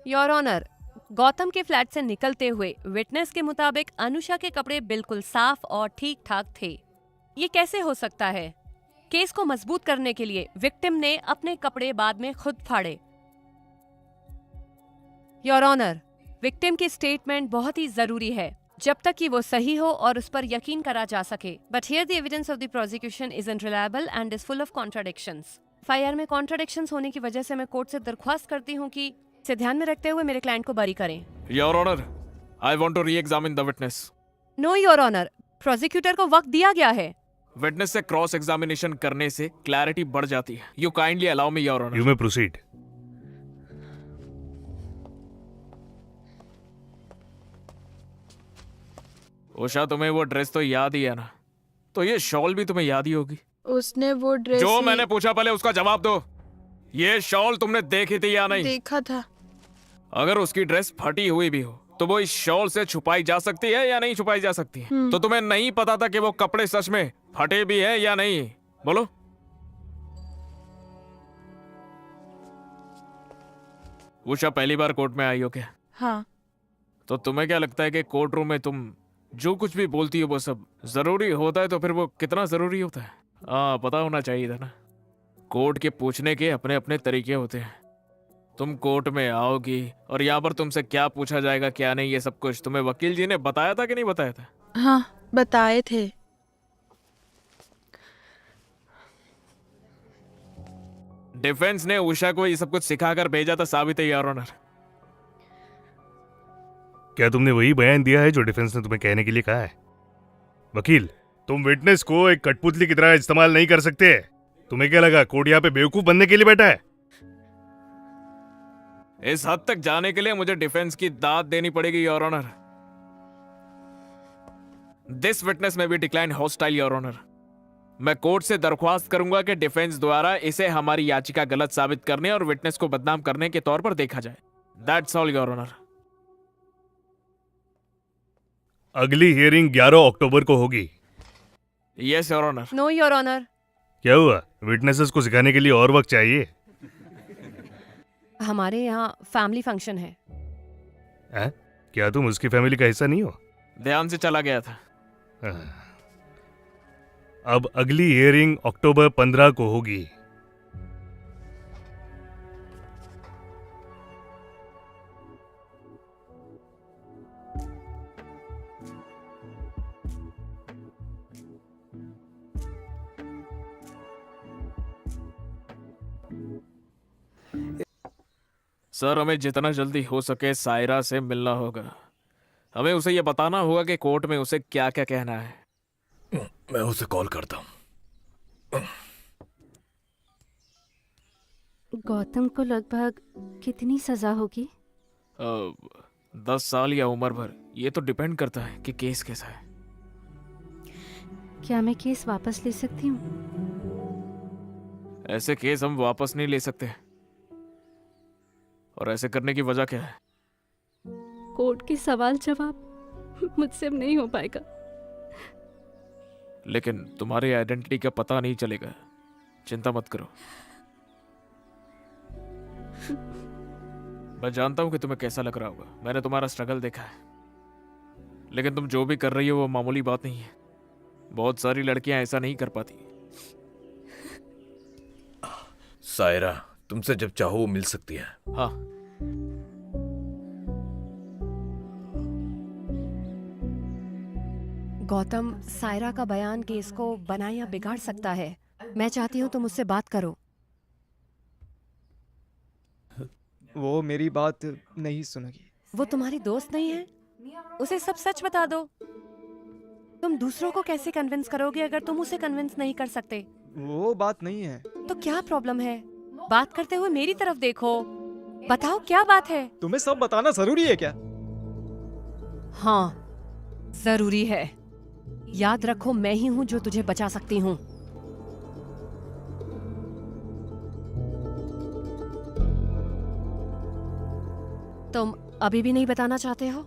योर ऑनर, गौतम के फ्लैट से निकलते हुए विटनेस के मुताबिक अनुषा के कपड़े बिल्कुल साफ और ठीक ठाक थे। ये कैसे हो सकता है? केस को मजबूत करने के लिए विक्टिम ने अपने कपड़े बाद में खुद फाड़े। योर ऑनर, विक्टिम की स्टेटमेंट बहुत ही जरूरी है जब तक कि वो सही हो और उस पर यकीन करा जा सके। But here the evidence of the prosecution is unreliable and is full of contradictions. FIR में कॉन्ट्राडिक्शंस होने की वजह से मैं कोर्ट से दरख्वास्त करती हूँ कि इसे ध्यान में रखते हुए मेरे क्लाइंट को बरी करें। Your honour, I want to re-examine the witness. No your honour, prosecutor को वक्त दिया गया है। विटनेस से क्रॉस एग्जामिनेशन करने से क्लैरिटी बढ़ जाती है। You kindly allow me your honour. You may proceed. Usha, तुम्हें वो ड्रेस तो याद ही है ना? तो ये शॉल भी तुम्हें याद ही होगी। उसने वो ड्रेस जो मैंने पूछा पहले उसका जवाब दो। ये शॉल तुमने देखी थी या नहीं? देखा था। अगर उसकी ड्रेस फटी हुई भी हो तो वो इस शॉल से छुपाई जा सकती है या नहीं छुपाई जा सकती है? तो तुम्हें नहीं पता था कि वो कपड़े सच में फटे भी है या नहीं? बोलो। उषा, पहली बार कोर्ट में आई हो क्या? हाँ। तो तुम्हें क्या लगता है कि कोर्ट रूम में तुम जो कुछ भी बोलती हो वो सब जरूरी होता है? तो फिर वो कितना जरूरी होता है? पता होना चाहिए था ना। कोर्ट के पूछने के अपने अपने तरीके होते हैं। तुम कोर्ट में आओगी और यहाँ पर तुमसे क्या पूछा जाएगा क्या नहीं, ये सब कुछ तुम्हें वकील जी ने बताया था कि नहीं बताया था? हाँ, बताए थे। डिफेंस ने उषा को ये सब कुछ सिखाकर भेजा था, साबित है योर ऑनर। क्या तुमने वही बयान दिया है जो डिफेंस ने तुम्हें कहने के लिए कहा है? वकील, तुम विटनेस को एक कठपुतली की तरह इस्तेमाल नहीं कर सकते। तुम्हें क्या लगा कोर्ट यहाँ पे बेवकूफ बनने के लिए बैठा है? इस हद तक जाने के लिए मुझे डिफेंस की दाद देनी पड़ेगी योर ऑनर। दिस विटनेस में भी डिक्लाइन हॉस्टाइल योर ऑनर। मैं कोर्ट से दरख्वास्त करूंगा कि डिफेंस द्वारा इसे हमारी याचिका गलत साबित करने और विटनेस को बदनाम करने के तौर पर देखा जाए। That's all your honour. अगली हियरिंग 11 अक्टूबर को होगी। Yes your honour. No your honour. क्या हुआ? विटनेसेस को सिखाने के लिए और वक्त चाहिए? हमारे यहाँ फैमिली फंक्शन है। क्या तुम उसकी फैमिली का हिस्सा नहीं हो? ध्यान से चला गया था। अब अगली हियरिंग अक्टूबर 15 को होगी। सर, हमें जितना जल्दी हो सके सायरा से मिलना होगा। हमें उसे यह बताना होगा कि कोर्ट में उसे क्या क्या कहना है। मैं उसे कॉल करता हूँ। गौतम को लगभग कितनी सजा होगी? 10 साल या उम्र भर, ये तो डिपेंड करता है कि केस कैसा है। क्या मैं केस वापस ले सकती हूँ? ऐसे केस हम वापस नहीं ले सकते। और ऐसे करने की वजह क्या है? कोर्ट के सवाल जवाब मुझसे अब नहीं हो पाएगा। लेकिन तुम्हारी आइडेंटिटी का पता नहीं चलेगा। चिंता मत करो। मैं जानता हूं कि तुम्हें कैसा लग रहा होगा। मैंने तुम्हारा स्ट्रगल देखा है। लेकिन तुम जो भी कर रही हो वो मामूली बात नहीं है। बहुत सारी लड़कियां ऐसा नहीं कर पाती। सायरा, तुमसे जब चाहो वो मिल सकती है। हाँ। गौतम, सायरा का बयान केस को बना या बिगाड़ सकता है। मैं चाहती हूँ तुम उससे बात करो। वो मेरी बात नहीं सुनेगी। वो तुम्हारी दोस्त नहीं है? उसे सब सच बता दो। तुम दूसरों को कैसे कन्विंस करोगे अगर तुम उसे कन्विंस नहीं कर सकते? वो बात नहीं है। तो क्या प्रॉब्लम है? बात करते हुए मेरी तरफ देखो। बताओ क्या बात है? तुम्हें सब बताना जरूरी है क्या? हाँ, जरूरी है। याद रखो, मैं ही हूँ जो तुझे बचा सकती हूँ। तुम अभी भी नहीं बताना चाहते हो?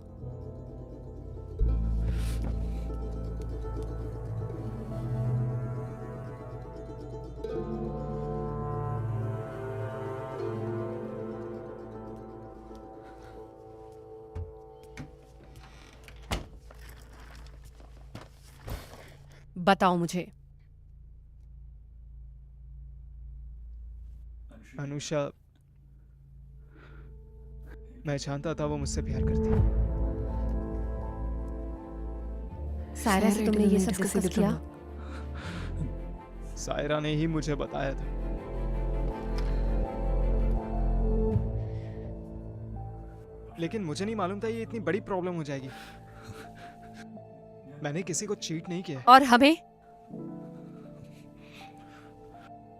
बताओ मुझे। अनुषा, मैं जानता था वो मुझसे प्यार करती है। सायरा से तुमने ये सब डिस्कस किया? सायरा ने ही मुझे बताया था। लेकिन मुझे नहीं मालूम था ये इतनी बड़ी प्रॉब्लम हो जाएगी। मैंने किसी को चीट नहीं किया। और हमें?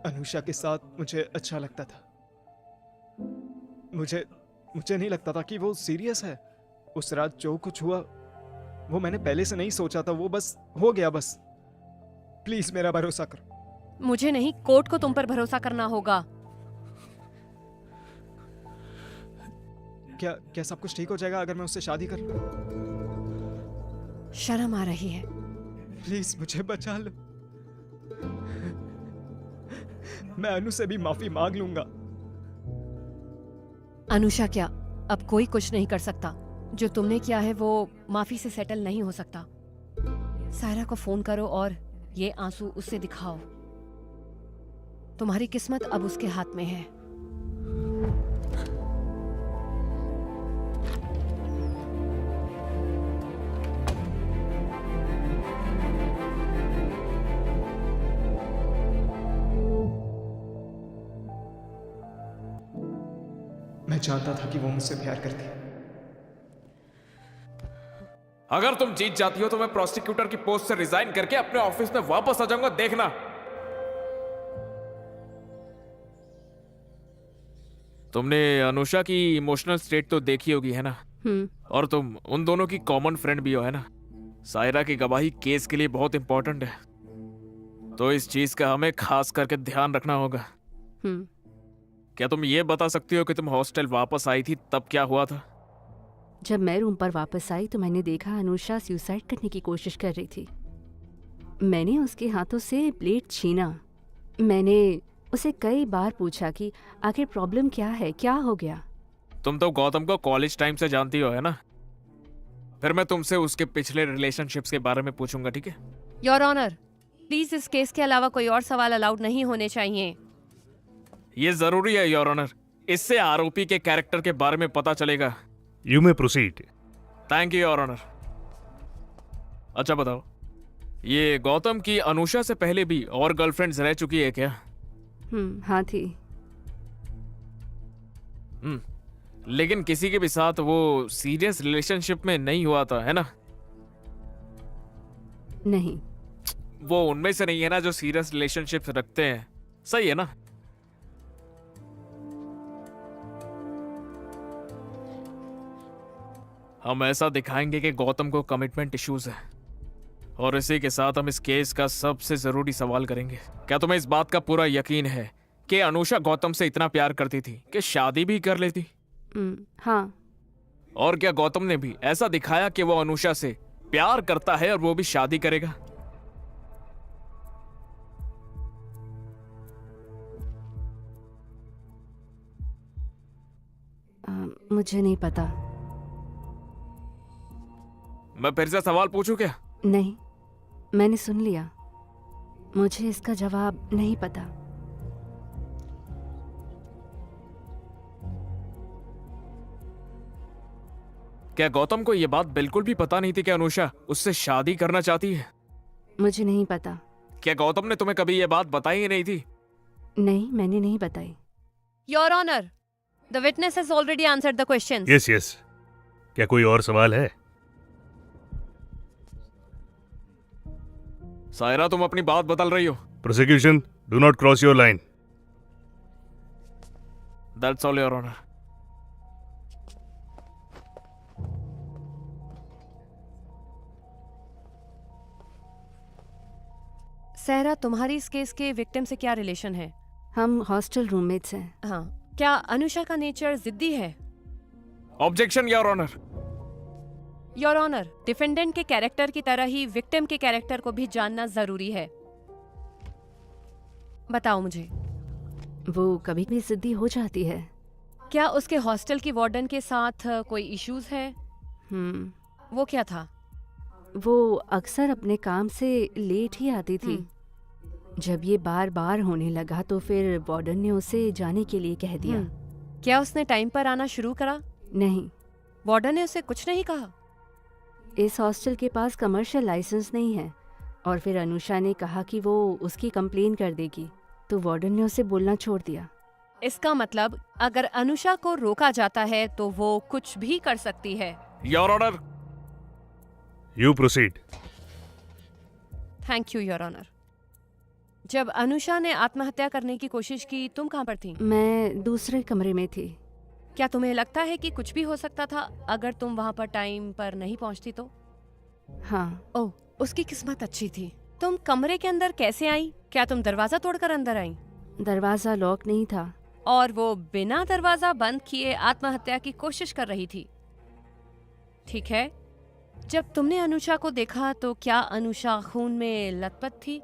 अनुषा के साथ मुझे अच्छा लगता था। मुझे नहीं लगता था कि वो सीरियस है। उस रात जो कुछ हुआ वो मैंने पहले से नहीं सोचा था, वो बस हो गया बस। प्लीज मेरा भरोसा करो। मुझे नहीं, कोर्ट को तुम पर भरोसा करना होगा। क्या सब कुछ ठीक हो जाएगा अगर मैं उससे शादी कर लूं? शर्म आ रही है। प्लीज मुझे बचा लो। मैं अनु से भी माफी मांग लूंगा। अनुषा क्या? अब कोई कुछ नहीं कर सकता। जो तुमने किया है वो माफी से सेटल नहीं हो सकता। सायरा को फोन करो और ये आंसू उससे दिखाओ। तुम्हारी किस्मत अब उसके हाथ में है। मैं जानता था कि वो मुझसे प्यार करती है। अगर तुम जीत जाती हो तो मैं प्रोसिक्यूटर की पोस्ट से रिजाइन करके अपने ऑफिस में वापस आ जाऊंगा, देखना। तुमने अनुषा की इमोशनल स्टेट तो देखी होगी, है ना? और तुम उन दोनों की कॉमन फ्रेंड भी हो, है ना? सायरा की गवाही केस के लिए बहुत इंपॉर्टेंट है, तो इस चीज का हमें खास करके ध्यान रखना होगा। क्या तुम ये बता सकती हो कि तुम हॉस्टल वापस आई थी तब क्या हुआ था? जब मैं रूम पर वापस आई तो मैंने देखा अनुषा सुसाइड करने की कोशिश कर रही थी। मैंने उसके हाथों से ब्लेड छीना। मैंने उसे कई बार पूछा कि आखिर प्रॉब्लम क्या है, क्या हो गया। तुम तो गौतम को कॉलेज टाइम से जानती हो, है ना? फिर मैं तुमसे उसके पिछले रिलेशनशिप्स के बारे में पूछूंगा, ठीक है? योर ऑनर, प्लीज इस केस के अलावा कोई और सवाल अलाउड नहीं होने चाहिए। ये जरूरी है योर ऑनर, इससे आरोपी के कैरेक्टर के बारे में पता चलेगा। You may proceed. Thank you your honour. अच्छा बताओ, ये गौतम की अनुषा से पहले भी और गर्लफ्रेंड्स रह चुकी है क्या? हाँ थी। लेकिन किसी के भी साथ वो सीरियस रिलेशनशिप में नहीं हुआ था, है ना? नहीं। वो उनमें से नहीं है ना जो सीरियस रिलेशनशिप रखते हैं, सही है ना? हम ऐसा दिखाएंगे कि गौतम को कमिटमेंट इश्यूज है, और इसी के साथ हम इस केस का सबसे जरूरी सवाल करेंगे। क्या तुम्हें इस बात का पूरा यकीन है कि अनुषा गौतम से इतना प्यार करती थी कि शादी भी कर लेती? हाँ। और क्या गौतम ने भी ऐसा दिखाया कि वो अनुषा से प्यार करता है और वो भी शादी करेगा? मुझे नहीं पता। मैं फिर से सवाल पूछूं क्या? नहीं, मैंने सुन लिया। मुझे इसका जवाब नहीं पता। क्या गौतम को यह बात बिल्कुल भी पता नहीं थी कि अनुषा उससे शादी करना चाहती है? मुझे नहीं पता। क्या गौतम ने तुम्हें कभी यह बात बताई ही नहीं थी? नहीं, मैंने नहीं बताई। Your honour, the witness has already answered the questions. Yes yes. क्या कोई और सवाल है? सायरा, तुम अपनी बात बदल रही हो। Prosecution, do not cross your line. That's all your honour. Saira, तुम्हारी इस केस के विक्टिम से क्या रिलेशन है? हम हॉस्टल रूममेट्स हैं। हाँ। क्या अनुषा का नेचर जिद्दी है? Objection your honour. Your honour, defendant के कैरेक्टर की तरह ही विक्टिम के कैरेक्टर को भी जानना जरूरी है। बताओ मुझे, वो कभी भी जिद्दी हो जाती है। क्या उसके हॉस्टल की वार्डन के साथ कोई इश्यूज है? वो क्या था? वो अक्सर अपने काम से लेट ही आती थी। जब ये बार बार होने लगा तो फिर वार्डन ने उसे जाने के लिए कह दिया। क्या उसने टाइम पर आना शुरू करा? नहीं, वार्डन ने उसे कुछ नहीं कहा? इस हॉस्टल के पास कमर्शियल लाइसेंस नहीं है और फिर अनुषा ने कहा कि वो उसकी कंप्लेन कर देगी, तो वार्डन ने उसे बोलना छोड़ दिया। इसका मतलब अगर अनुषा को रोका जाता है तो वो कुछ भी कर सकती है। Your honour. You proceed. Thank you your honour. जब अनुषा ने आत्महत्या करने की कोशिश की, तुम कहाँ पर थी? मैं दूसरे कमरे में थी। क्या तुम्हें लगता है कि कुछ भी हो सकता था अगर तुम वहाँ पर टाइम पर नहीं पहुँचती तो? हाँ। ओह, उसकी किस्मत अच्छी थी। तुम कमरे के अंदर कैसे आई? क्या तुम दरवाजा तोड़कर अंदर आई? दरवाजा लॉक नहीं था और वो बिना दरवाजा बंद किए आत्महत्या की कोशिश कर रही थी। ठीक है, जब तुमने अनुषा को देखा तो क्या अनुषा खून में लथपथ थी?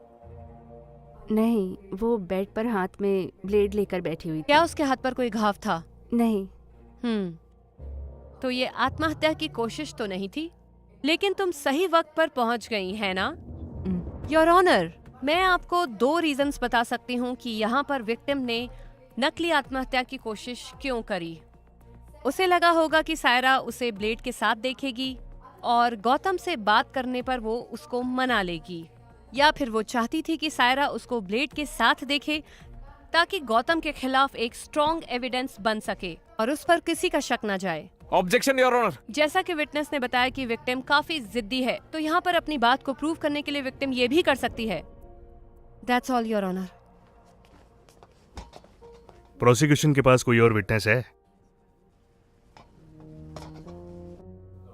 नहीं, वो बेड पर हाथ में ब्लेड लेकर बैठी हुई थी। क्या उसके हाथ पर कोई घाव था? नहीं। तो ये आत्महत्या की कोशिश तो नहीं थी, लेकिन तुम सही वक्त पर पहुंच गई है ना? योर ऑनर, मैं आपको 2 रीजंस बता सकती हूँ कि यहाँ पर विक्टिम ने नकली आत्महत्या की कोशिश क्यों करी। उसे लगा होगा कि सायरा उसे ब्लेड के साथ देखेगी और गौतम से बात करने पर वो उसको मना लेगी, या फिर वो चाहती थी कि सायरा उसको ब्लेड के साथ देखे ताकि गौतम के खिलाफ एक स्ट्रॉन्ग एविडेंस बन सके और उस पर किसी का शक न जाए। Objection your honour. जैसा कि विटनेस ने बताया कि विक्टिम काफी जिद्दी है, तो यहाँ पर अपनी बात को प्रूव करने के लिए विक्टिम ये भी कर सकती है। That's all your honour. Prosecution के पास कोई और विटनेस है?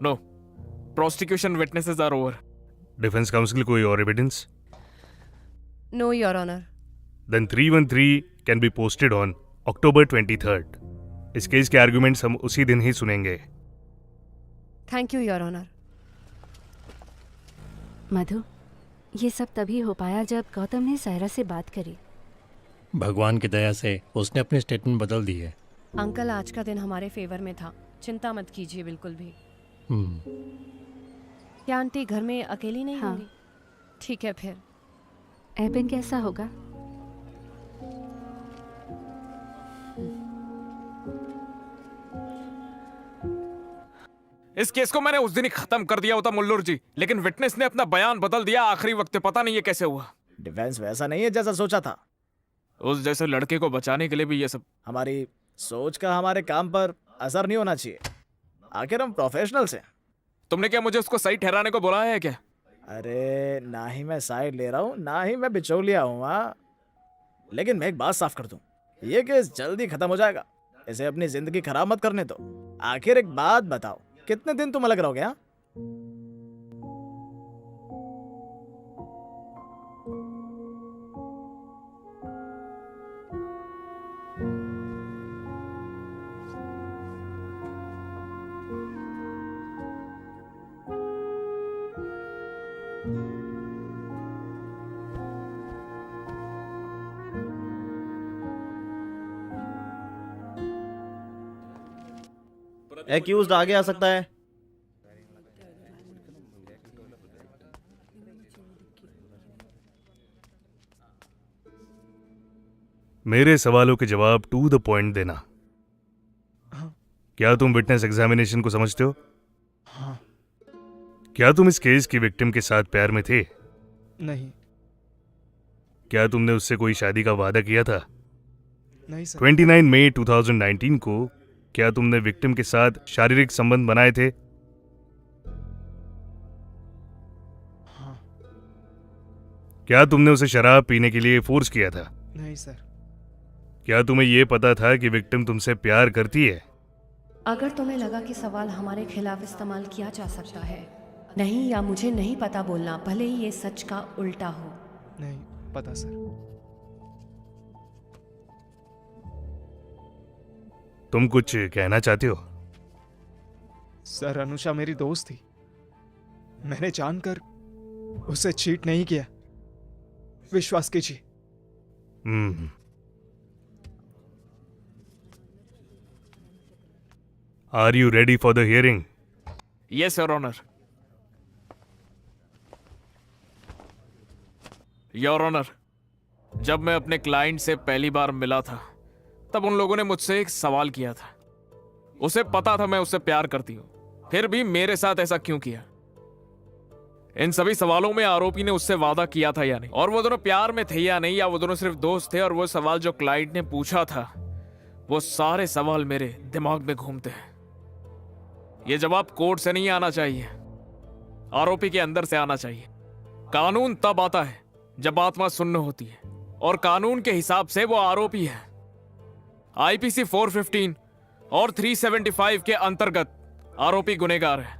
No, prosecution witnesses are over. Defence counsel कोई और evidence? No your honour. Then 313 can be posted on October 23rd। इस केस के आर्गुमेंट्स हम उसी दिन ही सुनेंगे। Thank you your honour. Madhu, ये सब तभी हो पाया जब गौतम ने सायरा से बात करी। भगवान की दया से उसने अपनी स्टेटमेंट बदल दी है। अंकल, आज का दिन हमारे फेवर में था, चिंता मत कीजिए बिल्कुल भी। क्या आंटी घर में अकेली नहीं होंगी? ठीक है फिर। एबिन कैसा होगा? इस केस को मैंने उस दिन ही खत्म कर दिया होता मुल्लुर जी, लेकिन विटनेस ने अपना बयान बदल दिया आखिरी वक्त। पता नहीं ये कैसे हुआ। डिफेंस वैसा नहीं है जैसा सोचा था। उस जैसे लड़के को बचाने के लिए भी ये सब। हमारी सोच का हमारे काम पर असर नहीं होना चाहिए, आखिर हम प्रोफेशनल्स हैं। तुमने क्या मुझे उसको सही ठहराने को बोला है क्या? अरे ना ही मैं साइड ले रहा हूँ, ना ही मैं बिचौलिया हूँ। लेकिन मैं एक बात साफ कर दूं, ये केस जल्दी खत्म हो जाएगा। इसे अपनी जिंदगी खराब मत करने दो। आखिर एक बात बताओ, कितने दिन तुम अलग रहोगे? हाँ, एक्यूज्ड आगे आ सकता है। मेरे सवालों के जवाब टू द पॉइंट देना। क्या तुम विटनेस एग्जामिनेशन को समझते हो? क्या तुम इस केस की विक्टिम के साथ प्यार में थे? नहीं। क्या तुमने उससे कोई शादी का वादा किया था? नहीं सर। 29 मई 2019 को क्या तुमने विक्टिम के साथ शारीरिक संबंध बनाए थे? हाँ। क्या तुमने उसे शराब पीने के लिए फोर्स किया था? नहीं सर। क्या तुम्हें यह पता था कि विक्टिम तुमसे प्यार करती है? अगर तुम्हें लगा कि सवाल हमारे खिलाफ इस्तेमाल किया जा सकता है, नहीं या मुझे नहीं पता बोलना, भले ही ये सच का उल्टा हो। नहीं पता सर। तुम कुछ कहना चाहते हो? सर, अनुषा मेरी दोस्त थी। मैंने जानकर उसे चीट नहीं किया, विश्वास कीजिए। Are you ready for the hearing? Yes your honour. Your honour, जब मैं अपने क्लाइंट से पहली बार मिला था तब उन लोगों ने मुझसे एक सवाल किया था। उसे पता था मैं उससे प्यार करती हूं, फिर भी मेरे साथ ऐसा क्यों किया? इन सभी सवालों में आरोपी ने उससे वादा किया था या नहीं, और वो दोनों प्यार में थे या नहीं, या वो दोनों सिर्फ दोस्त थे। और वो सवाल जो क्लाइंट ने पूछा था, वो सारे सवाल मेरे दिमाग में घूमते हैं। ये जवाब कोर्ट से नहीं आना चाहिए, आरोपी के अंदर से आना चाहिए। कानून तब आता है जब आत्मा सुन्न होती है, और कानून के हिसाब से वो आरोपी है। आईपीसी 415 और 375 के अंतर्गत आरोपी गुनहगार है।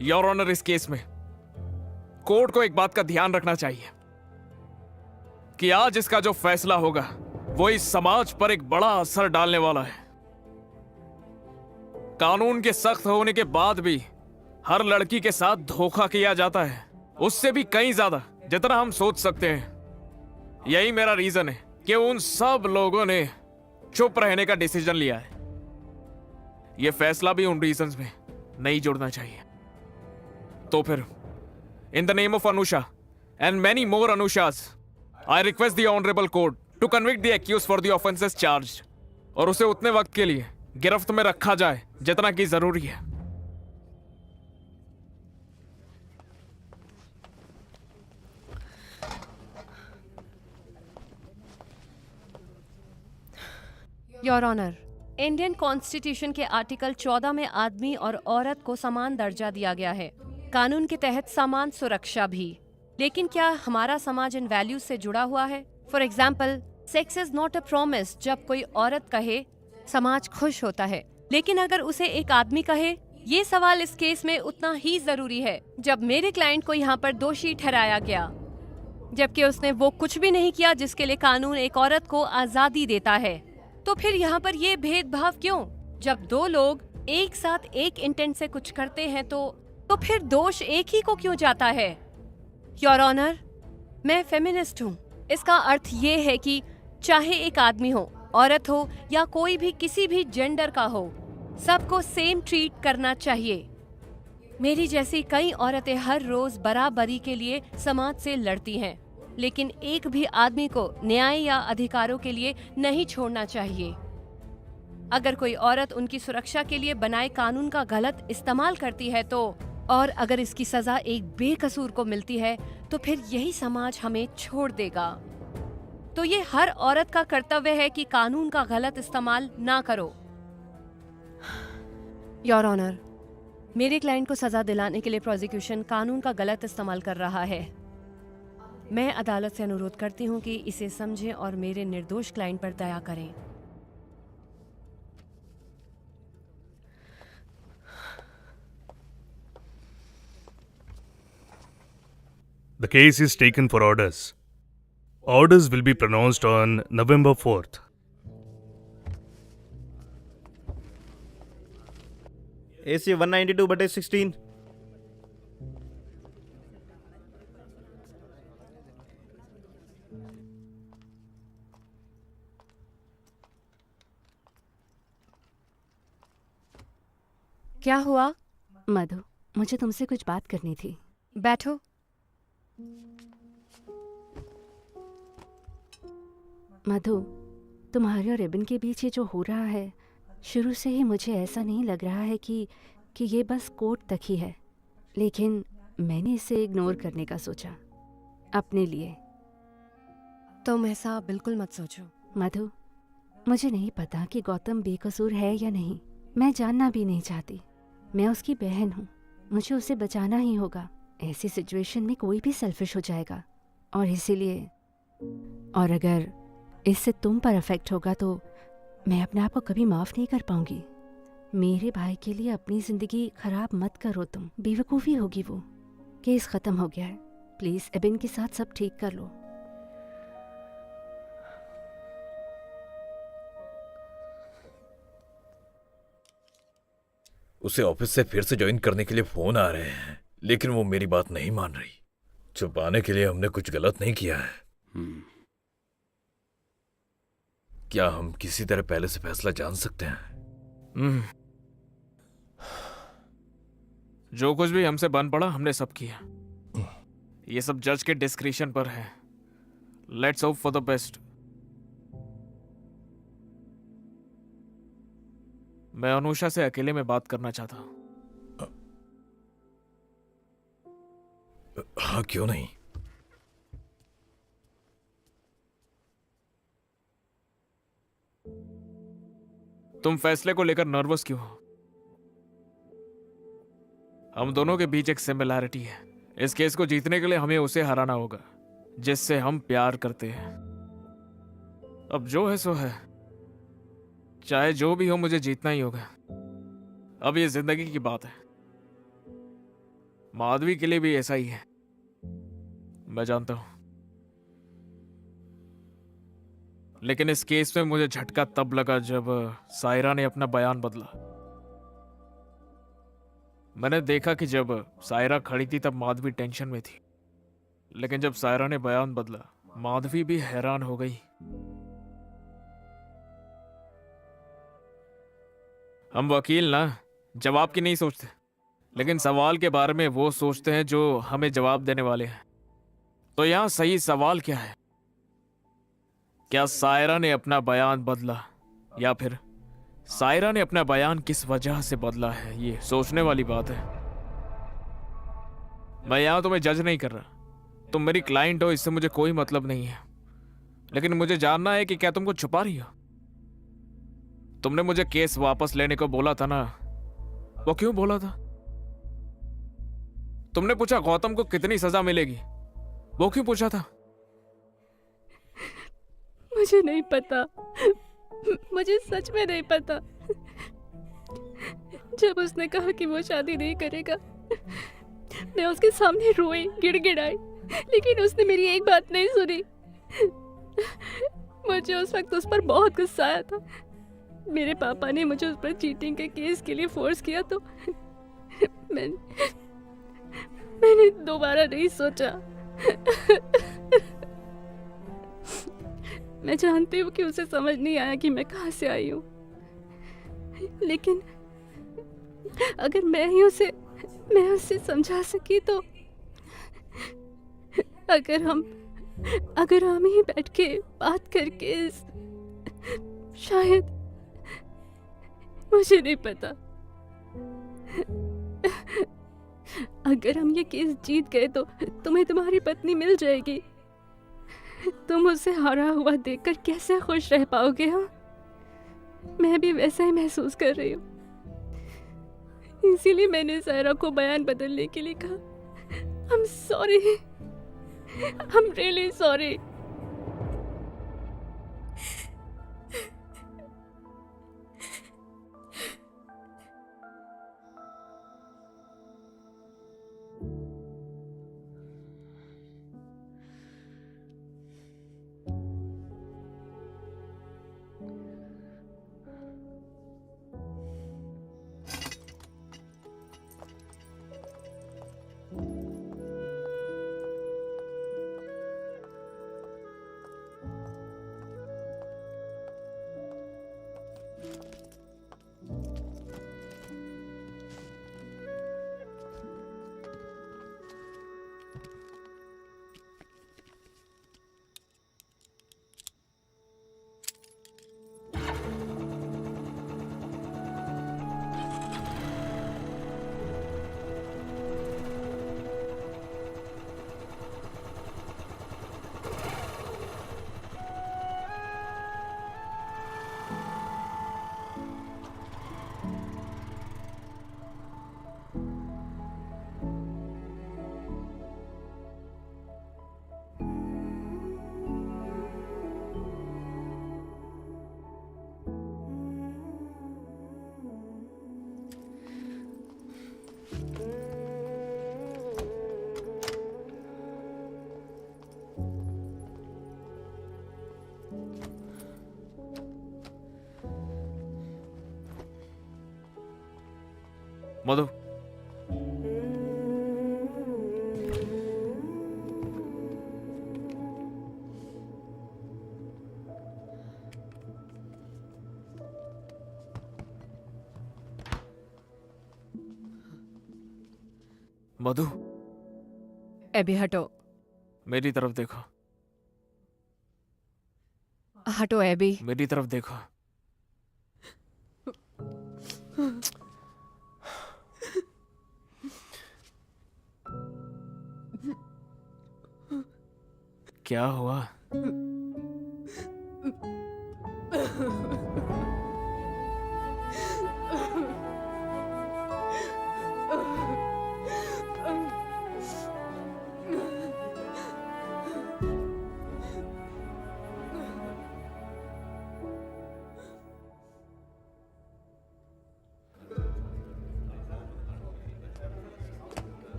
योर ऑनर, इस केस में कोर्ट को एक बात का ध्यान रखना चाहिए कि आज इसका जो फैसला होगा वो इस समाज पर एक बड़ा असर डालने वाला है। कानून के सख्त होने के बाद भी हर लड़की के साथ धोखा किया जाता है, उससे भी कहीं ज्यादा जितना हम सोच सकते हैं। यही मेरा रीजन है कि उन सब लोगों ने चुप रहने का डिसीजन लिया है। यह फैसला भी उन रीजंस में नहीं जुड़ना चाहिए। तो फिर in the name of Anusha and many more Anushas, I request the honourable court to convict the accused for the offences charged, और उसे उतने वक्त के लिए गिरफ्त में रखा जाए जितना कि जरूरी है। योर ऑनर, इंडियन कॉन्स्टिट्यूशन के आर्टिकल 14 में आदमी और औरत को समान दर्जा दिया गया है, कानून के तहत समान सुरक्षा भी। लेकिन क्या हमारा समाज इन वैल्यूज से जुड़ा हुआ है? For example, sex is not a promise. जब कोई औरत कहे समाज खुश होता है, लेकिन अगर उसे एक आदमी कहे, ये सवाल इस केस में उतना ही जरूरी है। जब मेरे क्लाइंट को यहाँ पर दोषी ठहराया गया, जबकि उसने वो कुछ भी नहीं किया जिसके लिए कानून एक औरत को आजादी देता है, तो फिर यहाँ पर ये भेदभाव क्यों? जब दो लोग एक साथ एक इंटेंट से कुछ करते हैं तो फिर दोष एक ही को क्यों जाता है? योर ऑनर, मैं फेमिनिस्ट हूँ। इसका अर्थ ये है कि चाहे एक आदमी हो, औरत हो, या कोई भी किसी भी जेंडर का हो, सबको सेम ट्रीट करना चाहिए। मेरी जैसी कई औरतें हर रोज बराबरी के लिए समाज से लड़ती हैं, लेकिन एक भी आदमी को न्याय या अधिकारों के लिए नहीं छोड़ना चाहिए। अगर कोई औरत उनकी सुरक्षा के लिए बनाए कानून का गलत इस्तेमाल करती है और अगर इसकी सजा एक बेकसूर को मिलती है, तो फिर यही समाज हमें छोड़ देगा। तो ये हर औरत का कर्तव्य है कि कानून का गलत इस्तेमाल ना करो। योर ऑनर, मेरे क्लाइंट को सजा दिलाने के लिए प्रोसिक्यूशन कानून का गलत इस्तेमाल कर रहा है। मैं अदालत से अनुरोध करती हूँ कि इसे समझें और मेरे निर्दोष क्लाइंट पर दया करें। The case is taken for orders. Orders will be pronounced on November 4th. AC 192/16। क्या हुआ? मधु, मुझे तुमसे कुछ बात करनी थी। बैठो। मधु, तुम्हारे और रिबन के बीच ये जो हो रहा है, शुरू से ही मुझे ऐसा नहीं लग रहा है कि ये बस कोर्ट तक ही है, लेकिन मैंने इसे इग्नोर करने का सोचा अपने लिए। तुम ऐसा बिल्कुल मत सोचो। मधु, मुझे नहीं पता कि गौतम बेकसूर है या नहीं। मैं जानना भी नहीं चाहती। मैं उसकी बहन हूँ, मुझे उसे बचाना ही होगा। ऐसी सिचुएशन में कोई भी सेल्फिश हो जाएगा, और इसीलिए, और अगर इससे तुम पर अफेक्ट होगा तो मैं अपने आप को कभी माफ़ नहीं कर पाऊंगी। मेरे भाई के लिए अपनी ज़िंदगी ख़राब मत करो तुम। बेवकूफ़ी होगी वो। केस ख़त्म हो गया है, प्लीज़ एबिन के साथ सब ठीक कर लो। उसे ऑफिस से फिर से ज्वाइन करने के लिए फोन आ रहे हैं, लेकिन वो मेरी बात नहीं मान रही। छुपाने के लिए हमने कुछ गलत नहीं किया है। क्या हम किसी तरह पहले से फैसला जान सकते हैं? जो कुछ भी हमसे बन पड़ा हमने सब किया। ये सब जज के डिस्क्रिशन पर है। Let's hope for the best. मैं अनुषा से अकेले में बात करना चाहता हूं। हाँ, क्यों नहीं। तुम फैसले को लेकर नर्वस क्यों हो? हम दोनों के बीच एक सिमिलैरिटी है। इस केस को जीतने के लिए हमें उसे हराना होगा जिससे हम प्यार करते हैं। अब जो है सो है, चाहे जो भी हो मुझे जीतना ही होगा। अब ये जिंदगी की बात है। माधवी के लिए भी ऐसा ही है, मैं जानता हूं। लेकिन इस केस में मुझे झटका तब लगा जब सायरा ने अपना बयान बदला। मैंने देखा कि जब सायरा खड़ी थी तब माधवी टेंशन में थी, लेकिन जब सायरा ने बयान बदला माधवी भी हैरान हो गई। हम वकील ना जवाब की नहीं सोचते, लेकिन सवाल के बारे में वो सोचते हैं जो हमें जवाब देने वाले हैं। तो यहां सही सवाल क्या है? क्या सायरा ने अपना बयान बदला, या फिर सायरा ने अपना बयान किस वजह से बदला है? ये सोचने वाली बात है। मैं यहां तुम्हें जज नहीं कर रहा। तुम मेरी क्लाइंट हो, इससे मुझे कोई मतलब नहीं है। लेकिन मुझे जानना है कि क्या तुम कुछ छुपा रही हो? तुमने मुझे केस वापस लेने को बोला था ना, वो क्यों बोला था? तुमने पूछा गौतम को कितनी सजा मिलेगी, वो क्यों पूछा था? मुझे नहीं पता, मुझे सच में नहीं पता। जब उसने कहा कि वो शादी नहीं करेगा, मैं उसके सामने रोई, गिड़गिड़ाई, लेकिन उसने मेरी एक बात नहीं सुनी। मुझे उस वक्त उस पर बहुत गुस्सा आया था। मेरे पापा ने मुझे उस पर चीटिंग के केस के लिए फोर्स किया, तो मैंने दोबारा नहीं सोचा। मैं जानती हूँ कि उसे समझ नहीं आया कि मैं कहाँ से आई हूँ, लेकिन अगर मैं उसे समझा सकी तो अगर हम ही बैठ के बात करके शायद, मुझे नहीं पता, अगर हम ये केस जीत गए तो तुम्हें तुम्हारी पत्नी मिल जाएगी। तुम उसे हारा हुआ देखकर कैसे खुश रह पाओगे? हाँ, मैं भी वैसा ही महसूस कर रही हूँ। इसीलिए मैंने सायरा को बयान बदलने के लिए कहा। I'm sorry, I'm really sorry। Madhu, Madhu, एबी हटो, मेरी तरफ देखो, हटो एबी। मेरी तरफ देखो। क्या हुआ?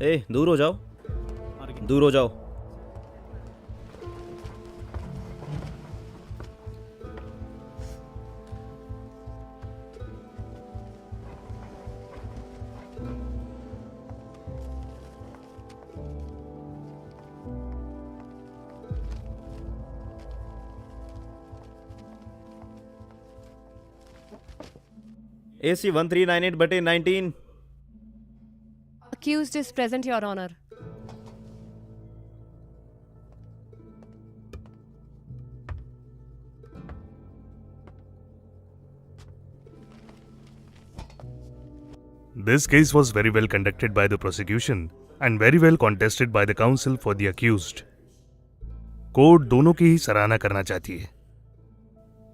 ए, दूर हो जाओ, दूर हो जाओ। AC 1398/19। Accused is present, Your Honor. This case was very well conducted by the prosecution and very well contested by the counsel for the accused. Court दोनों की ही सराहना करना चाहती है।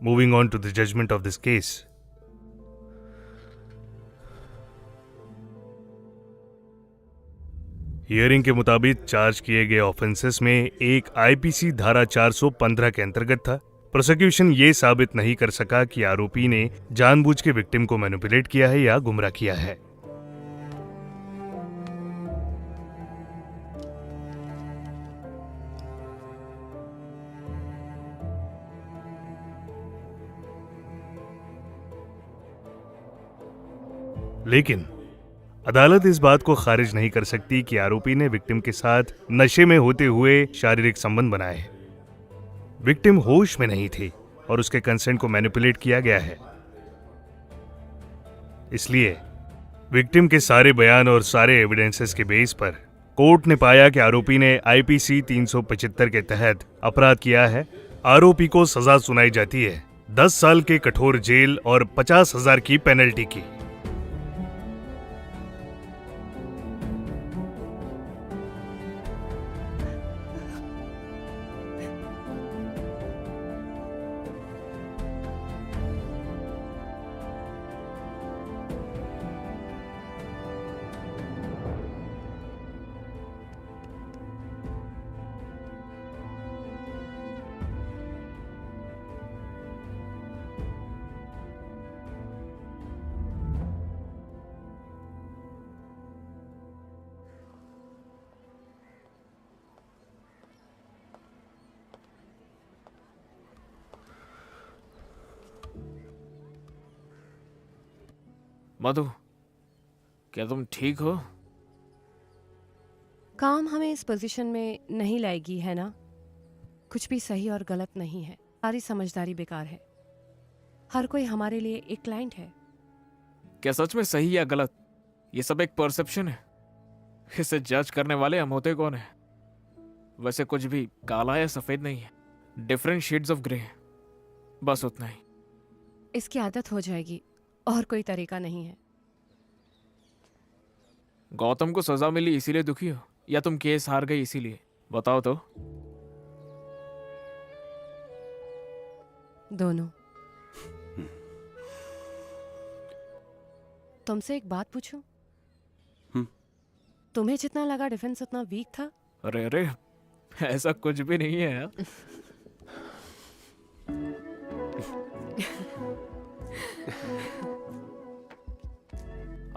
Moving on to the judgment of this case. Hearing के मुताबिक charge किए गए ऑफेंसेस में एक आईपीसी धारा 415 के अंतर्गत था। प्रोसिक्यूशन ये साबित नहीं कर सका कि आरोपी ने जानबूझ के विक्टिम को मैनिपुलेट किया है या गुमराह किया है। लेकिन अदालत इस बात को खारिज नहीं कर सकती कि आरोपी ने विक्टिम के साथ नशे में होते हुए शारीरिक संबंध बनाए। विक्टिम होश में नहीं थी और उसके कंसेंट को मैनिपुलेट किया गया है। इसलिए विक्टिम के सारे बयान और सारे एविडेंसेस के बेस पर कोर्ट ने पाया कि आरोपी ने आईपीसी 375 के तहत अपराध किया है। आरोपी को सजा सुनाई जाती है 10 साल के कठोर जेल और 50,000 की पेनल्टी की। मधु, क्या तुम ठीक हो? काम हमें इस पोजीशन में नहीं लाएगी, है ना? कुछ भी सही और गलत नहीं है, सारी समझदारी बेकार है। हर कोई हमारे लिए एक क्लाइंट है। क्या सच में सही या गलत, ये सब एक परसेप्शन है। इसे जज करने वाले हम होते कौन है? वैसे कुछ भी काला या सफेद नहीं है, डिफरेंट शेड्स ऑफ ग्रे, बस उतना ही। इसकी आदत हो जाएगी, और कोई तरीका नहीं है। गौतम को सजा मिली इसीलिए दुखी हो, या तुम केस हार गई इसीलिए? बताओ तो। दोनों। तुमसे एक बात पूछूं? तुम्हें जितना लगा डिफेंस उतना वीक था? अरे अरे, ऐसा कुछ भी नहीं है यार।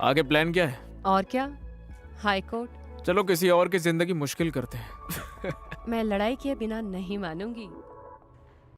आगे प्लान क्या है? और क्या, हाई कोर्ट। चलो किसी और की जिंदगी मुश्किल करते हैं। मैं लड़ाई किए बिना नहीं मानूंगी।